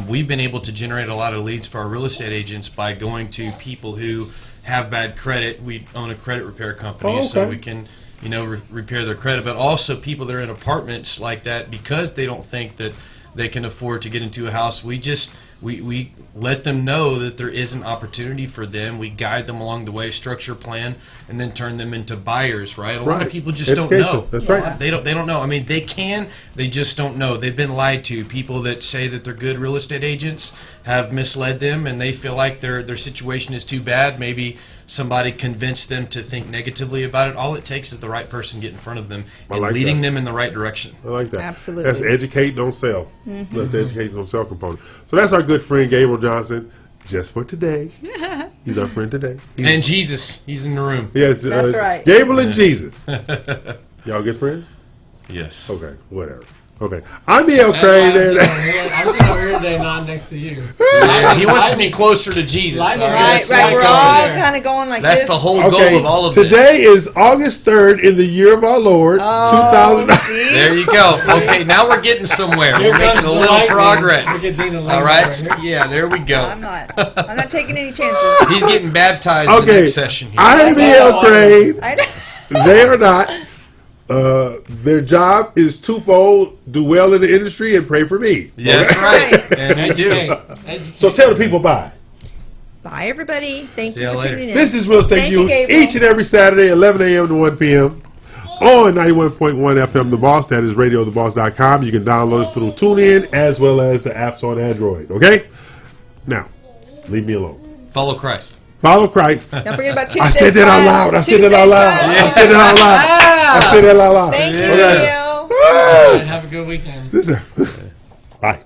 We've been able to generate a lot of leads for our real estate agents by going to people who have bad credit. We own a credit repair company, so we can, repair their credit. But also people that are in apartments like that, because they don't think that they can afford to get into a house. We let them know that there is an opportunity for them. We guide them along the way, structure a plan, and then turn them into buyers, right? A lot of people just don't know. That's right. They don't know. I mean, they can, they just don't know. They've been lied to. People that say that they're good real estate agents have misled them, and they feel like their situation is too bad. Maybe somebody convinced them to think negatively about it. All it takes is the right person get in front of them and like leading that. them in the right direction. I like that. Absolutely. That's educate, don't sell. That's the educate, don't sell component. So that's our good friend Gabriel Johnson. just for today. He's our friend today. And Jesus, he's in the room. Yes, That's right. Gabriel and Jesus. Y'all good friends? Yes. Okay, whatever. Okay, I'm E.L. Crane. I'm sitting over here today, not next to you. He wants to be closer to Jesus. Lightning all Right, That's right. We're what all I'm telling you. kind of going like That's this. the whole Okay, goal of all of today is August 3rd in the year of our Lord, Oh, 2009. see? There you go. Okay, now we're getting somewhere. Here We're making comes a the little lightning. progress. Look at Dina All Lightning right. right here. Yeah, there we go. I'm not taking any chances. He's getting baptized in the Okay, next session here. I'm E.L. Crane. I know. They are not. Their job is twofold: do well in the industry and pray for me. Yes, Okay? right. And we do. So tell the people bye. Bye, everybody. Thank See you ya for later. tuning in. This is Real Estate Thank you, News Gabriel. each and every Saturday, 11 a.m. to 1 p.m. on 91.1 FM The Boss. That is radiotheboss.com. You can download us through TuneIn as well as the apps on Android. Okay? Now, leave me alone. Follow Christ. Follow Christ. Don't forget about I Tuesday's said that out class. loud. I said that out loud. Tuesday's I class. said that out loud. I said that out loud. Thank you, Okay. Neil. Ah! Have a good weekend. Bye.